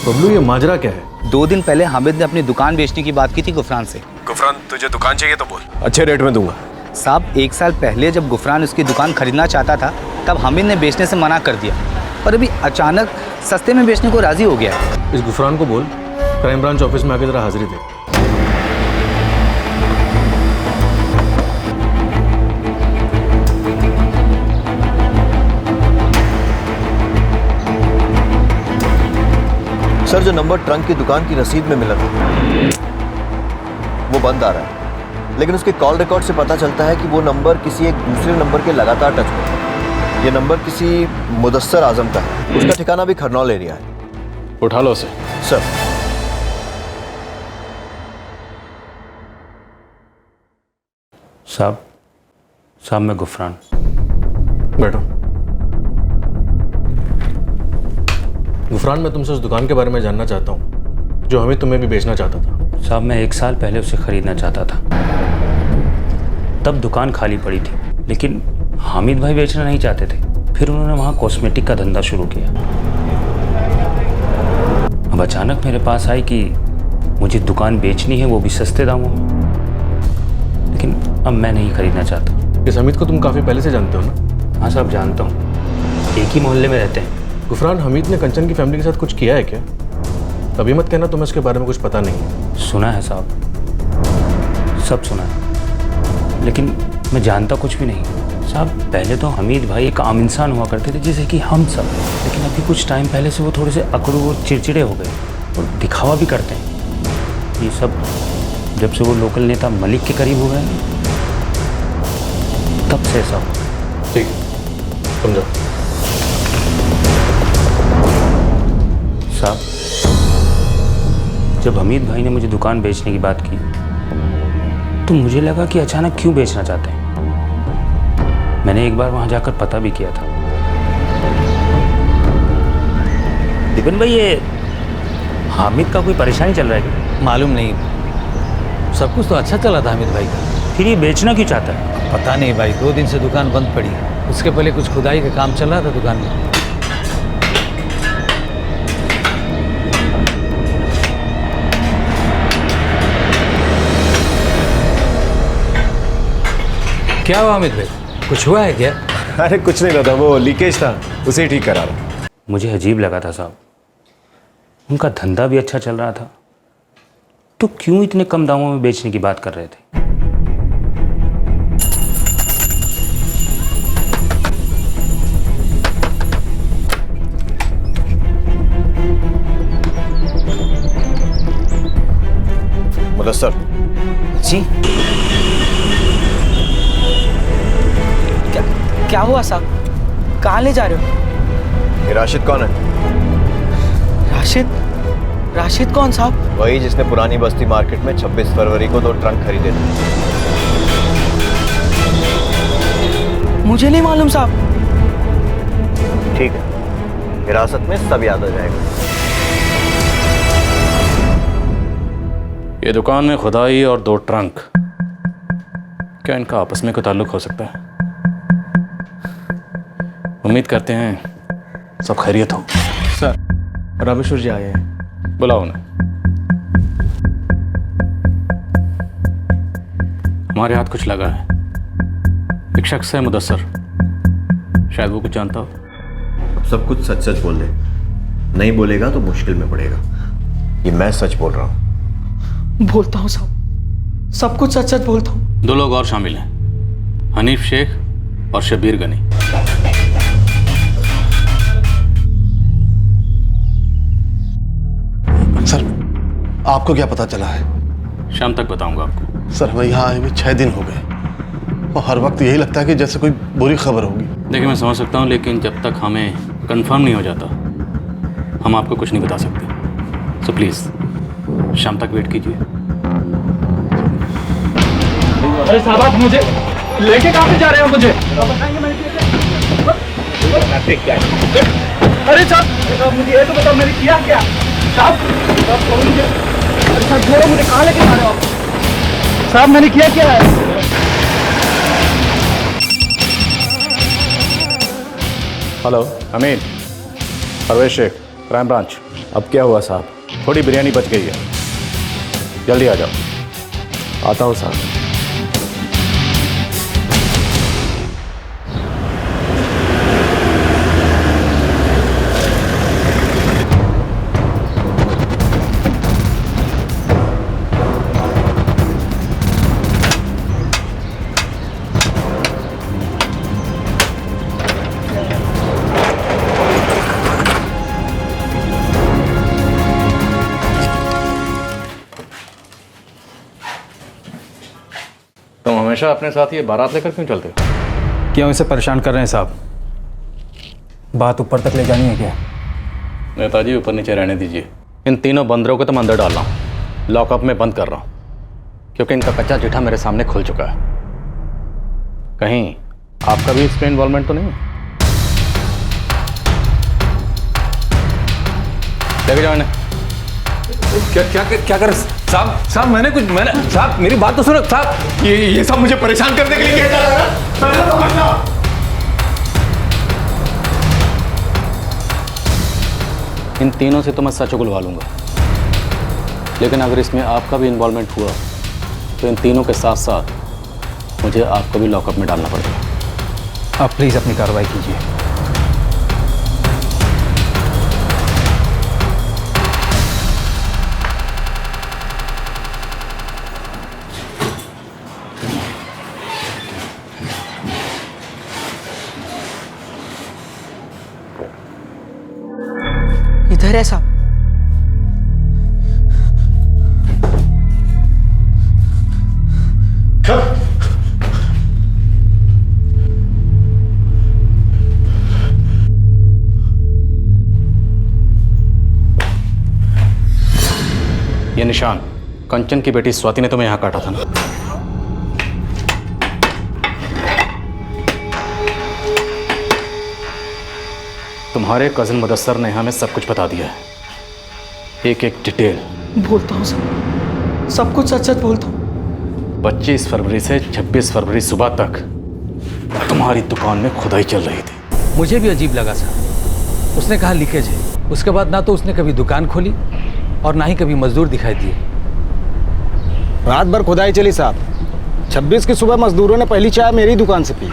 बबलू, ये माजरा क्या है? 2 दिन पहले हामिद ने अपनी दुकान बेचने की बात की थी गुफरान से। गुफरान, तुझे दुकान चाहिए तो बोल, अच्छे रेट में दूंगा। साहब 1 साल पहले जब गुफरान उसकी दुकान खरीदना चाहता था तब हामिद ने बेचने से मना कर दिया, पर अभी अचानक सस्ते में बेचने को राजी हो गया है। इस गुफरान को बोल क्राइम ब्रांच ऑफिस में आके जरा हाजिरी दे। सर, जो नंबर ट्रंक की दुकान की रसीद में मिला था वो बंद आ रहा है, लेकिन उसके कॉल रिकॉर्ड से पता चलता है कि वो नंबर किसी एक दूसरे नंबर के लगातार टच में है। ये नंबर किसी मुदस्सर आजम का है। उसका ठिकाना भी खरनौल एरिया है। उठा लो उसे। सर। साहब मैं गुफरान। बैठो। गुफरान, मैं तुमसे उस दुकान के बारे में जानना चाहता हूँ जो हमें तुम्हें भी बेचना चाहता था। साहब मैं 1 साल पहले उसे खरीदना चाहता था, तब दुकान खाली पड़ी थी, लेकिन हामिद भाई बेचना नहीं चाहते थे। फिर उन्होंने वहाँ कॉस्मेटिक का धंधा शुरू किया। अब अचानक मेरे पास आई कि मुझे दुकान बेचनी है, वो भी सस्ते दामों में, लेकिन अब मैं नहीं खरीदना चाहता। इस हमीद को तुम काफ़ी पहले से जानते हो ना? हाँ साहब जानता हूँ, एक ही मोहल्ले में रहते हैं। गुफरान, हमीद ने कंचन की फैमिली के साथ कुछ किया है क्या? अभी मत कहना तुम्हें इसके बारे में कुछ पता नहीं है। सुना है साहब, सब सुना है, लेकिन मैं जानता कुछ भी नहीं। साहब पहले तो हमीद भाई एक आम इंसान हुआ करते थे जैसे कि हम सब, लेकिन अभी कुछ टाइम पहले से वो थोड़े से अकड़ू और चिड़चिड़े हो गए और दिखावा भी करते हैं। ये सब जब से वो लोकल नेता मलिक के करीब हो गए तब से ऐसा हुआ। ठीक है, समझो। साहब जब हमीद भाई ने मुझे दुकान बेचने की बात की तो मुझे लगा कि अचानक क्यों बेचना चाहते हैं। मैंने एक बार वहां जाकर पता भी किया था। दीपन भाई, ये हामिद का कोई परेशानी चल रहा है क्या? मालूम नहीं, सब कुछ तो अच्छा चला था हामिद भाई का। फिर ये बेचना क्यों चाहता है? पता नहीं भाई, 2 दिन से दुकान बंद पड़ी है। उसके पहले कुछ खुदाई का काम चल रहा था दुकान में। क्या हुआ अमित भाई, कुछ हुआ है क्या? अरे कुछ नहीं दादा, वो लीकेज था, उसे ही ठीक करा रहा। मुझे अजीब लगा था साहब, उनका धंधा भी अच्छा चल रहा था, तो क्यों इतने कम दामों में बेचने की बात कर रहे थे? मुदस्सर जी क्या हुआ साहब? कहाँ ले जा रहे हो? ये राशिद कौन है? राशिद कौन साहब? वही जिसने पुरानी बस्ती मार्केट में 26 फरवरी को 2 ट्रंक खरीदे थे। मुझे नहीं मालूम साहब। ठीक है, हिरासत में सब याद आ जाएगा। ये दुकान में खुदाई और 2 ट्रंक, क्या इनका आपस में कोई ताल्लुक हो सकता है? उम्मीद करते हैं सब खैरियत हो। सर, रामेश्वर जी आए हैं। बुलाओ उन्हें। हमारे हाथ कुछ लगा है। एक शख्स है मुदस्सर, शायद वो कुछ जानता हो। अब सब कुछ सच सच बोल दे, नहीं बोलेगा तो मुश्किल में पड़ेगा। ये मैं सच बोल रहा हूँ। बोलता हूँ साहब, सब कुछ सच सच बोलता हूँ। 2 लोग और शामिल हैं, हनीफ शेख और शबीर गनी। सर, आपको क्या पता चला है? शाम तक बताऊंगा आपको। सर, हमें यहाँ आए हुए 6 दिन हो गए और हर वक्त यही लगता है कि जैसे कोई बुरी खबर होगी। देखिए, मैं समझ सकता हूँ, लेकिन जब तक हमें कंफर्म नहीं हो जाता हम आपको कुछ नहीं बता सकते। सो प्लीज़ शाम तक वेट कीजिए। अरे साहब, आप मुझे लेके कहाँ पे जा रहे हो? मुझे अरे साहब, मुझे ये तो बताओ मैंने किया क्या? साहब मुझे, अरे साहब छोड़ो, मुझे कहाँ लेके जा रहे हो आप? साहब मैंने किया क्या है? हेलो अमीन, परवेश शेख, क्राइम ब्रांच। अब क्या हुआ साहब? थोड़ी बिरयानी बच गई है, जल्दी आ जाओ। आता हूँ साहब। तुम हमेशा अपने साथ ये बारात लेकर क्यों चलते हो? क्यों इसे परेशान कर रहे हैं साहब? बात ऊपर तक ले जानी है क्या? नेताजी, ऊपर नीचे रहने दीजिए। इन तीनों बंदरों को तो मैं अंदर डाल रहा हूँ, लॉकअप में बंद कर रहा हूँ, क्योंकि इनका कच्चा चिट्ठा मेरे सामने खुल चुका है। कहीं आपका भी इसमें इन्वॉल्वमेंट तो नहीं है? लेके जाओ इन्हें। क्या कर साहब? मैंने साहब मेरी बात तो सुनो साहब। ये सब मुझे परेशान करने के लिए किया जा रहा है। इन तीनों से तो मैं सच उगलवा लूंगा, लेकिन अगर इसमें आपका भी इन्वॉल्वमेंट हुआ तो इन तीनों के साथ साथ मुझे आपको भी लॉकअप में डालना पड़ेगा। आप प्लीज़ अपनी कार्रवाई कीजिए। इधर है साहब। ये निशान कंचन की बेटी स्वाति ने तुम्हें यहां काटा था ना? तुम्हारे कजिन मुदस्सर ने हमें सब कुछ बता दिया है, एक एक डिटेल। बोलता हूँ सर, सब कुछ सच सच बोलता हूँ। 25 फरवरी से 26 फरवरी सुबह तक तुम्हारी दुकान में खुदाई चल रही थी। मुझे भी अजीब लगा सर। उसने कहा लीकेज है, उसके बाद ना तो उसने कभी दुकान खोली और ना ही कभी मजदूर दिखाई दिए। रात भर खुदाई चली साहब, 26 की सुबह मजदूरों ने पहली चाय मेरी दुकान से पी।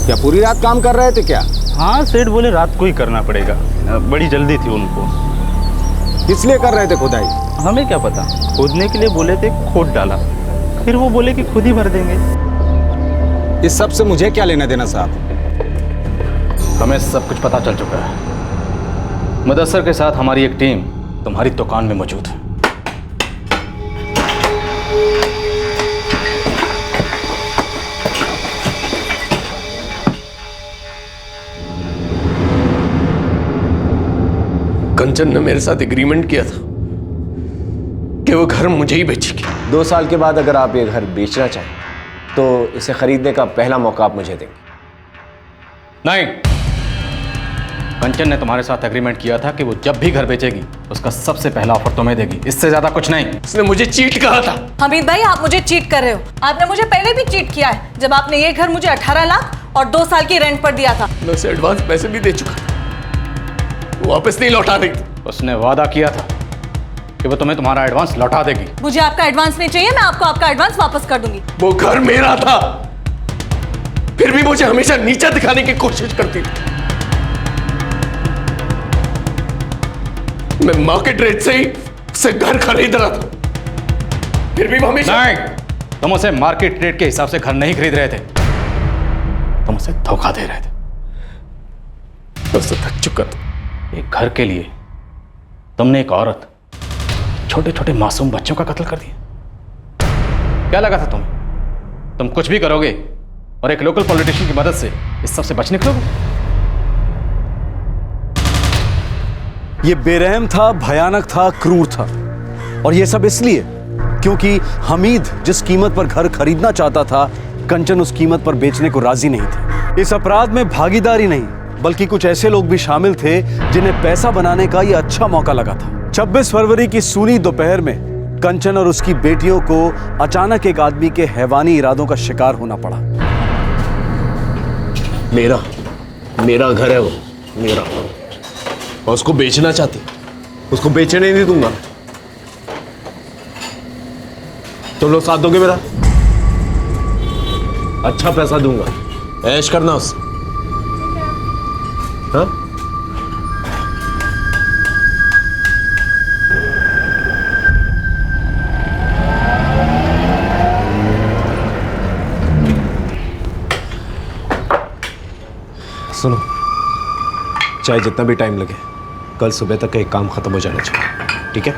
क्या पूरी रात काम कर रहे थे क्या? हाँ, सेठ बोले रात को ही करना पड़ेगा, बड़ी जल्दी थी उनको। किस लिए कर रहे थे खुदाई? हमें क्या पता, खोदने के लिए बोले थे, खोद डाला, फिर वो बोले कि खुद ही भर देंगे। इस सब से मुझे क्या लेना देना साहब? हमें सब कुछ पता चल चुका है। मुदस्सर के साथ हमारी एक टीम तुम्हारी दुकान में मौजूद है। कंचन ने मेरे साथ एग्रीमेंट किया था कि वो घर मुझे ही बेचेगी। 2 साल के बाद अगर आप ये घर बेचना चाहें तो इसे खरीदने का पहला मौका आप मुझे देंगे। नहीं, कंचन ने तुम्हारे साथ एग्रीमेंट किया था कि वो जब भी घर बेचेगी उसका सबसे पहला ऑफर तुम्हें देगी, इससे ज्यादा कुछ नहीं। उसने मुझे चीट कहा था। हमीद भाई, आप मुझे चीट कर रहे हो। आपने मुझे पहले भी चीट किया है, जब आपने ये घर मुझे 18 लाख और 2 साल की रेंट पर दिया था। मैं उसे एडवांस पैसे भी दे चुका था, वो वापस नहीं लौटा रही थी। उसने वादा किया था कि वो तुम्हें तुम्हारा एडवांस लौटा देगी। मुझे आपका एडवांस नहीं चाहिए, मैं आपको आपका एडवांस वापस कर दूंगी। वो घर मेरा था, फिर भी मुझे हमेशा नीचा दिखाने की कोशिश करती थी। मैं मार्केट रेट से ही उससे घर खरीद रहा था, फिर भी वो हमेशा। नहीं, तुम उसे मार्केट रेट के हिसाब से घर नहीं खरीद रहे थे, तुम उसे धोखा दे रहे थे। मैं उससे थक चुका था। एक घर के लिए तुमने एक औरत, छोटे छोटे मासूम बच्चों का कत्ल कर दिया। क्या लगा था तुम्हें तुम कुछ भी करोगे और एक लोकल पॉलिटिशियन की मदद से इस सब से बच निकलोगे? ये बेरहम था, भयानक था, क्रूर था। और ये सब इसलिए क्योंकि हमीद जिस कीमत पर घर खरीदना चाहता था, कंचन उस कीमत पर बेचने को राजी नहीं थे। इस अपराध में भागीदारी नहीं, बल्कि कुछ ऐसे लोग भी शामिल थे जिन्हें पैसा बनाने का यह अच्छा मौका लगा था। 26 फरवरी की सूनी दोपहर में कंचन और उसकी बेटियों को अचानक एक आदमी के हैवानी इरादों का शिकार होना पड़ा। मेरा घर है वो, मेरा। और उसको बेचना चाहती, उसको बेचने नहीं दूंगा। तुम लोग साथ दोगे मेरा? अच्छा पैसा दूंगा, ऐश करना उससे। हाँ? सुनो, चाहे जितना भी टाइम लगे, कल सुबह तक एक काम खत्म हो जाना चाहिए, ठीक है?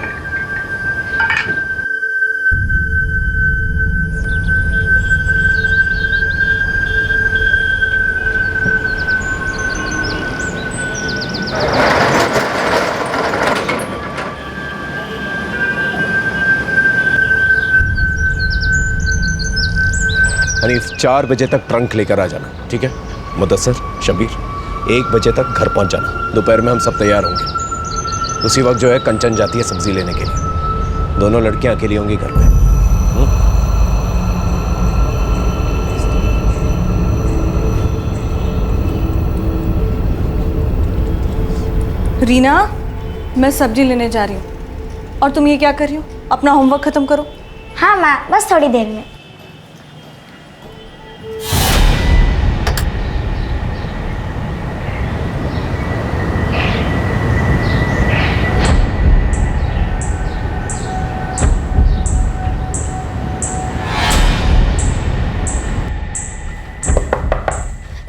हनीफ 4 बजे तक ट्रंक लेकर आ जाना, ठीक है? मुदस्सर, शबीर 1 बजे तक घर पहुंच जाना। दोपहर में हम सब तैयार होंगे। उसी वक्त जो है कंचन जाती है सब्जी लेने के लिए। दोनों लड़कियां अकेली होंगी घर में। रीना, मैं सब्जी लेने जा रही हूँ और तुम ये क्या कर रही हो? अपना होमवर्क खत्म करो। हाँ माँ, बस थोड़ी देर में।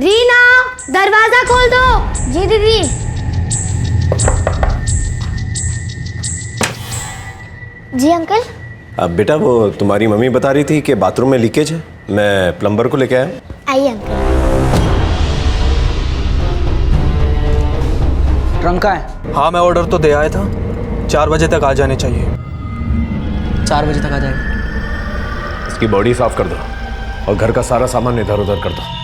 रीना, दरवाजा खोल दो। जी दीदी। जी अंकल। अब बेटा, वो तुम्हारी मम्मी बता रही थी कि बाथरूम में लीकेज है, मैं प्लम्बर को लेके आया। आइए अंकल। ट्रंक कहाँ है? हाँ, मैं ऑर्डर तो दे आया था, 4 बजे तक आ जाने चाहिए। 4 बजे तक आ जाएगा। इसकी बॉडी साफ कर दो और घर का सारा सामान इधर उधर कर दो।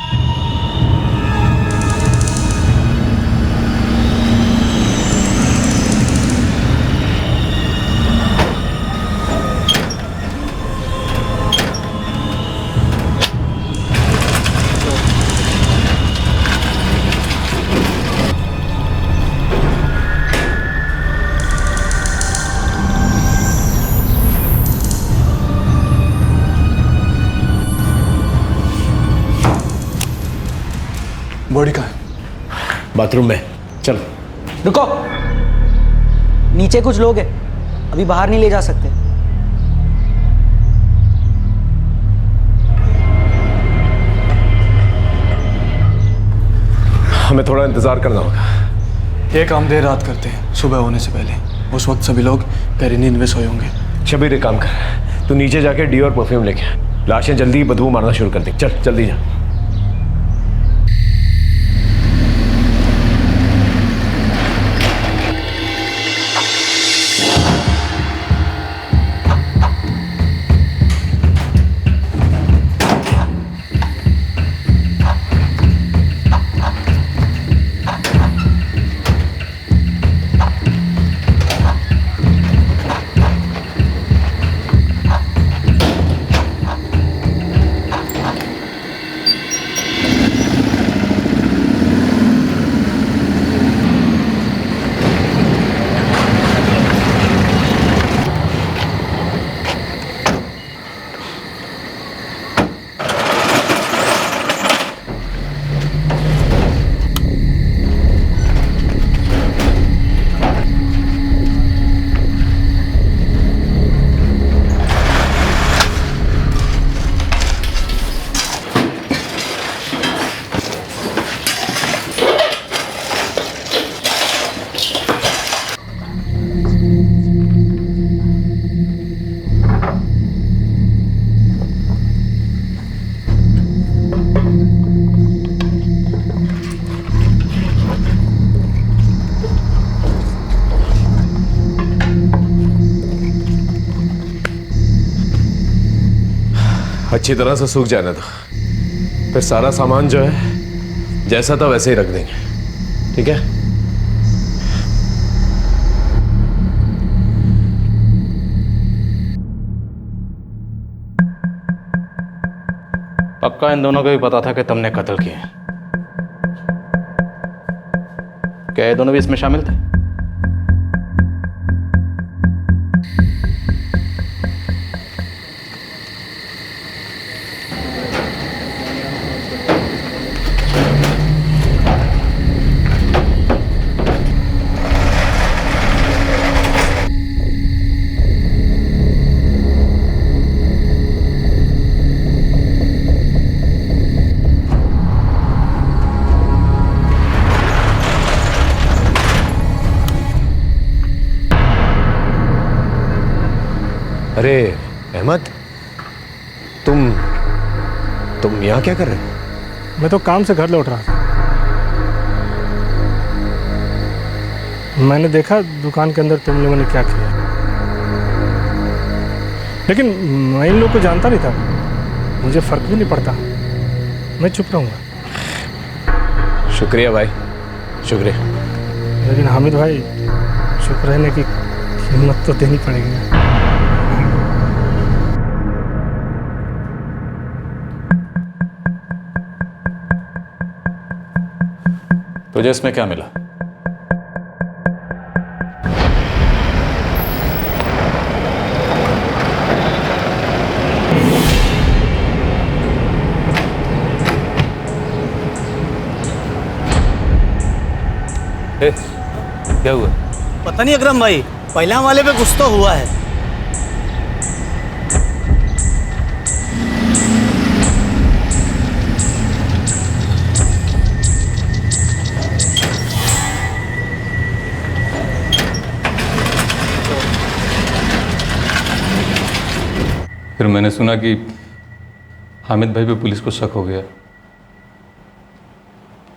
बॉडी कहाँ है? बाथरूम में, चलो। रुको, नीचे कुछ लोग हैं, अभी बाहर नहीं ले जा सकते। हमें थोड़ा इंतजार करना होगा। एक काम देर रात करते हैं, सुबह होने से पहले। उस वक्त सभी लोग गहरी नींद में सोए होंगे। शबीर एक काम कर, तू नीचे जाके डी और परफ्यूम लेके आ। लाशें जल्दी ही बदबू मारना शुरू कर दी। चल जल्दी जा। अच्छी तरह से सूख जाने दो, फिर सारा सामान जो है जैसा था वैसे ही रख देंगे, ठीक है? पक्का इन दोनों को भी पता था कि तुमने कत्ल किया। क्या ये दोनों भी इसमें शामिल थे? अरे अहमद, तुम यहाँ क्या कर रहे हो? मैं तो काम से घर लौट रहा था। मैंने देखा दुकान के अंदर तुम लोगों ने क्या किया, लेकिन मैं इन लोगों को जानता नहीं था, मुझे फर्क भी नहीं पड़ता, मैं चुप रहूँगा। शुक्रिया भाई, शुक्रिया। लेकिन हामिद भाई, चुप रहने की हिम्मत तो देनी पड़ेगी ना। तुझे इसमें क्या मिला? क्या हुआ? पता नहीं अकरम भाई, पहला वाले पे कुछ तो हुआ है। फिर मैंने सुना कि हामिद भाई पे पुलिस को शक हो गया,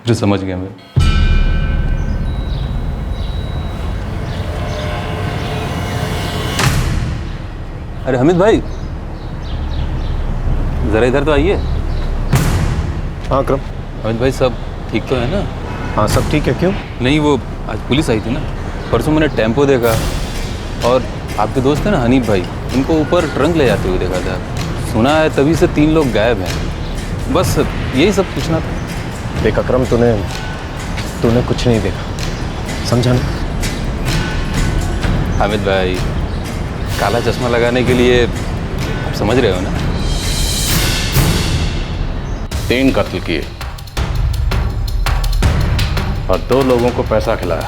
फिर समझ गया मैं। अरे हामिद भाई, जरा इधर तो आइए। हाँ अकरम। हामिद भाई, सब ठीक तो है ना? हाँ सब ठीक है। क्यों? नहीं, वो आज पुलिस आई थी ना, परसों मैंने टेम्पो देखा और आपके दोस्त है ना हनीफ भाई, इनको ऊपर ट्रंक ले जाते हुए देखा था। सुना है तभी से 3 लोग गायब हैं। बस यही सब पूछना था। देख अकरम, तूने कुछ नहीं देखा, समझा ना? हामिद भाई, काला चश्मा लगाने के लिए आप समझ रहे हो ना? 3 कत्ल किए, और 2 लोगों को पैसा खिलाया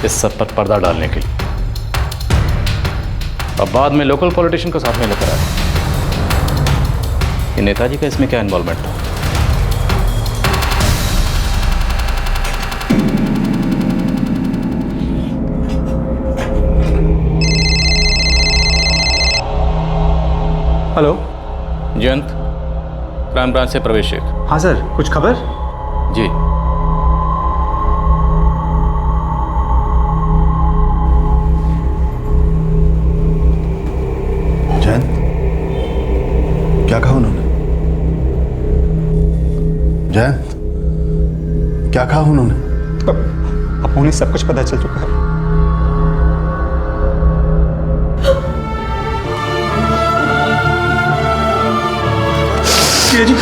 इस सब पर पर्दा डालने के लिए, और बाद में लोकल पॉलिटिशियन को साथ में लेकर आया। ये नेताजी का इसमें क्या इन्वॉल्वमेंट था? हेलो जयंत, क्राइम ब्रांच से प्रवेश शेख। हाँ सर, कुछ खबर? जी, जयंत, क्या कहा उन्होंने? जयंत, क्या कहा उन्होंने? अब उन्हें सब कुछ पता चल चुका है। जी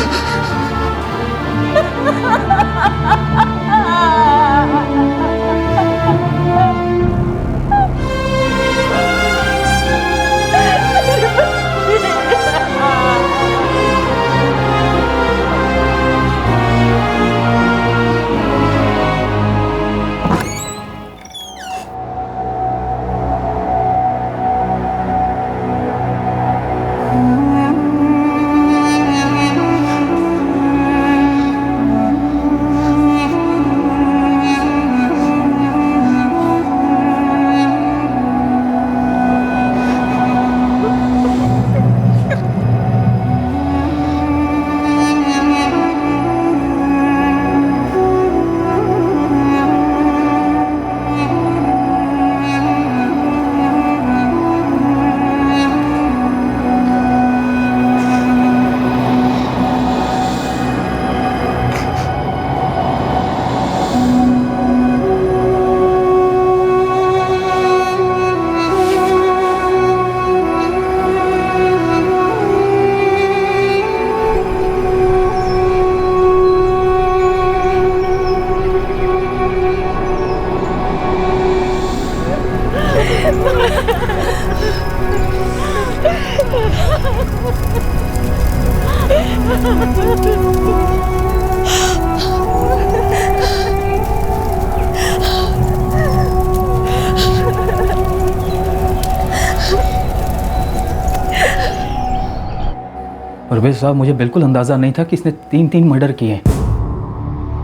परवेज साहब, मुझे बिल्कुल अंदाज़ा नहीं था कि इसने 3 मर्डर किए हैं।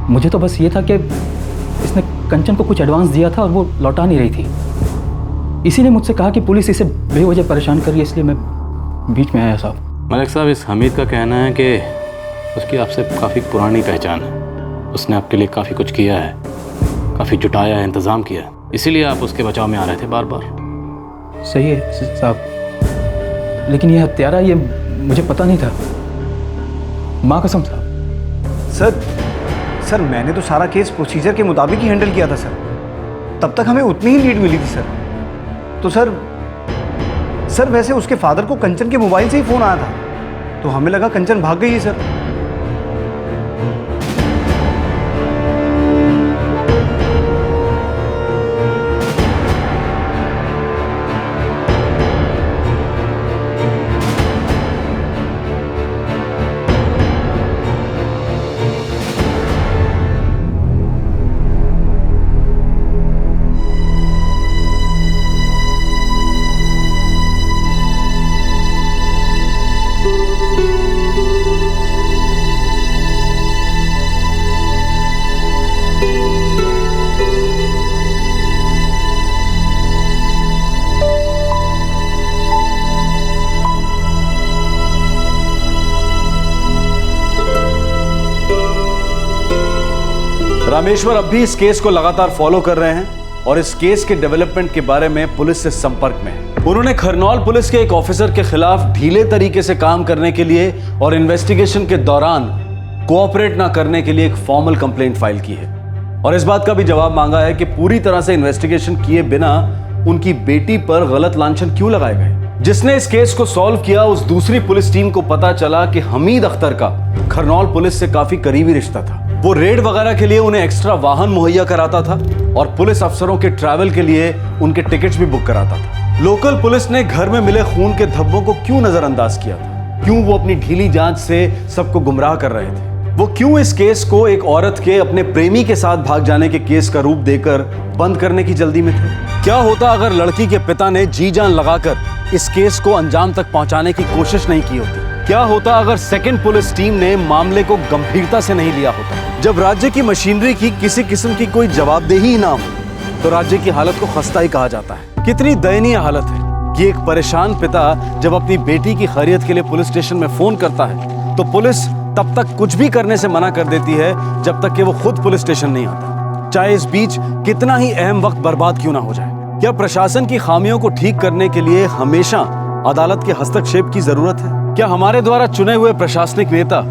मुझे तो बस ये था कि इसने कंचन को कुछ एडवांस दिया था और वो लौटा नहीं रही थी। इसी ने मुझसे कहा कि पुलिस इसे बेवजह परेशान कर रही है, इसलिए मैं बीच में आया साहब। मलिक साहब, इस हमीद का कहना है कि उसकी आपसे काफ़ी पुरानी पहचान है। उसने आपके लिए काफ़ी कुछ किया है, काफ़ी जुटाया है, इंतज़ाम किया है, इसीलिए आप उसके बचाव में आ रहे थे बार बार। सही है साहब, लेकिन ये हत्यारा, ये मुझे पता नहीं था, माँ कसम साहब। सर मैंने तो सारा केस प्रोसीजर के मुताबिक ही हैंडल किया था सर। तब तक हमें उतनी ही लीड मिली थी सर। तो सर वैसे उसके फादर को कंचन के मोबाइल से ही फ़ोन आया था, तो हमें लगा कंचन भाग गई है सर। रामेश्वर अब भी इस केस को लगातार फॉलो कर रहे हैं और इस केस के डेवलपमेंट के बारे में पुलिस से संपर्क में हैं। उन्होंने खरनौल पुलिस के एक ऑफिसर के खिलाफ ढीले तरीके से काम करने के लिए और इन्वेस्टिगेशन के दौरान कोऑपरेट ना करने के लिए एक फॉर्मल कंप्लेंट फाइल की है और इस बात का भी जवाब मांगा है कि पूरी तरह से इन्वेस्टिगेशन किए बिना उनकी बेटी पर गलत लांछन क्यों लगाए गए। जिसने इस केस को सॉल्व किया, उस दूसरी पुलिस टीम को पता चला कि हमीद अख्तर का खरनौल पुलिस से काफी करीबी रिश्ता था। वो रेड वगैरह के लिए उन्हें एक्स्ट्रा वाहन मुहैया कराता था और पुलिस अफसरों के ट्रैवल के लिए उनके टिकट्स भी बुक कराता था। लोकल पुलिस ने घर में मिले खून के धब्बों को क्यों नजरअंदाज किया था? क्यों वो अपनी ढीली जांच से सबको गुमराह कर रहे थे? वो क्यों इस केस को एक औरत के अपने प्रेमी के साथ भाग जाने के केस का रूप देकर बंद करने की जल्दी में थे? क्या होता अगर लड़की के पिता ने जी जान लगाकर इस केस को अंजाम तक पहुंचाने की कोशिश नहीं की होती? क्या होता अगर सेकंड पुलिस टीम ने मामले को गंभीरता से नहीं लिया होता? जब राज्य की मशीनरी की किसी किस्म की कोई जवाबदेही ही ना हो तो राज्य की हालत को खस्ता ही कहा जाता है। कितनी दयनीय हालत है कि एक परेशान पिता जब अपनी बेटी की खैरियत के लिए पुलिस स्टेशन में फोन करता है तो पुलिस तब तक कुछ भी करने से मना कर देती है जब तक कि वो खुद पुलिस स्टेशन नहीं आता, चाहे इस बीच कितना ही अहम वक्त बर्बाद क्यों ना हो जाए। क्या प्रशासन की खामियों को ठीक करने के लिए हमेशा अदालत के हस्तक्षेप की जरूरत है? क्या हमारे द्वारा चुने हुए प्रशासनिक नेता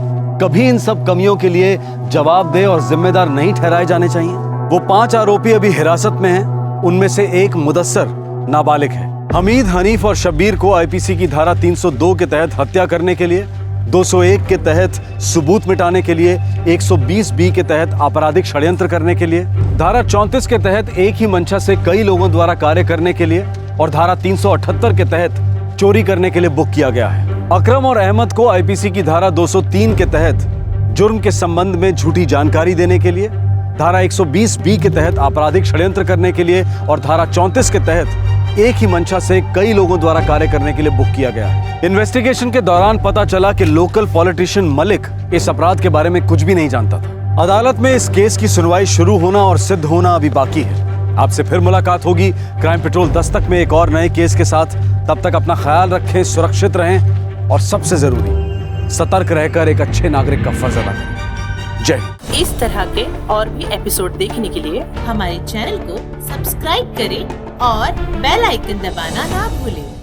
कभी इन सब कमियों के लिए जवाबदेह और जिम्मेदार नहीं ठहराए जाने चाहिए? वो 5 आरोपी अभी हिरासत में हैं, उनमें से एक मुदस्सर नाबालिग है। हमीद, हनीफ और शब्बीर को आईपीसी की धारा 302 के तहत हत्या करने के लिए, 201 के तहत सबूत मिटाने के लिए, 120 बी के तहत आपराधिक षड्यंत्र करने के लिए, धारा 34 के तहत एक ही मंशा से कई लोगों द्वारा कार्य करने के लिए और धारा 378 के तहत चोरी करने के लिए बुक किया गया है। अकरम और अहमद को आईपीसी की धारा 203 के तहत जुर्म के संबंध में झूठी जानकारी देने के लिए, धारा 120 बी के तहत आपराधिक षड्यंत्र करने के लिए और धारा 34 के तहत एक ही मंशा से कई लोगों द्वारा कार्य करने के लिए बुक किया गया है। इन्वेस्टिगेशन के दौरान पता चला कि लोकल पॉलिटिशियन मलिक इस अपराध के बारे में कुछ भी नहीं जानता था। अदालत में इस केस की सुनवाई शुरू होना और सिद्ध होना अभी बाकी है। आपसे फिर मुलाकात होगी क्राइम पेट्रोल दस्तक में एक और नए केस के साथ। तब तक अपना ख्याल रखें, सुरक्षित रहें और सबसे जरूरी सतर्क रहकर एक अच्छे नागरिक का फर्ज अदा करें। जय हिंद। इस तरह के और भी एपिसोड देखने के लिए हमारे चैनल को सब्सक्राइब करें और बेल आइकन दबाना ना भूलें।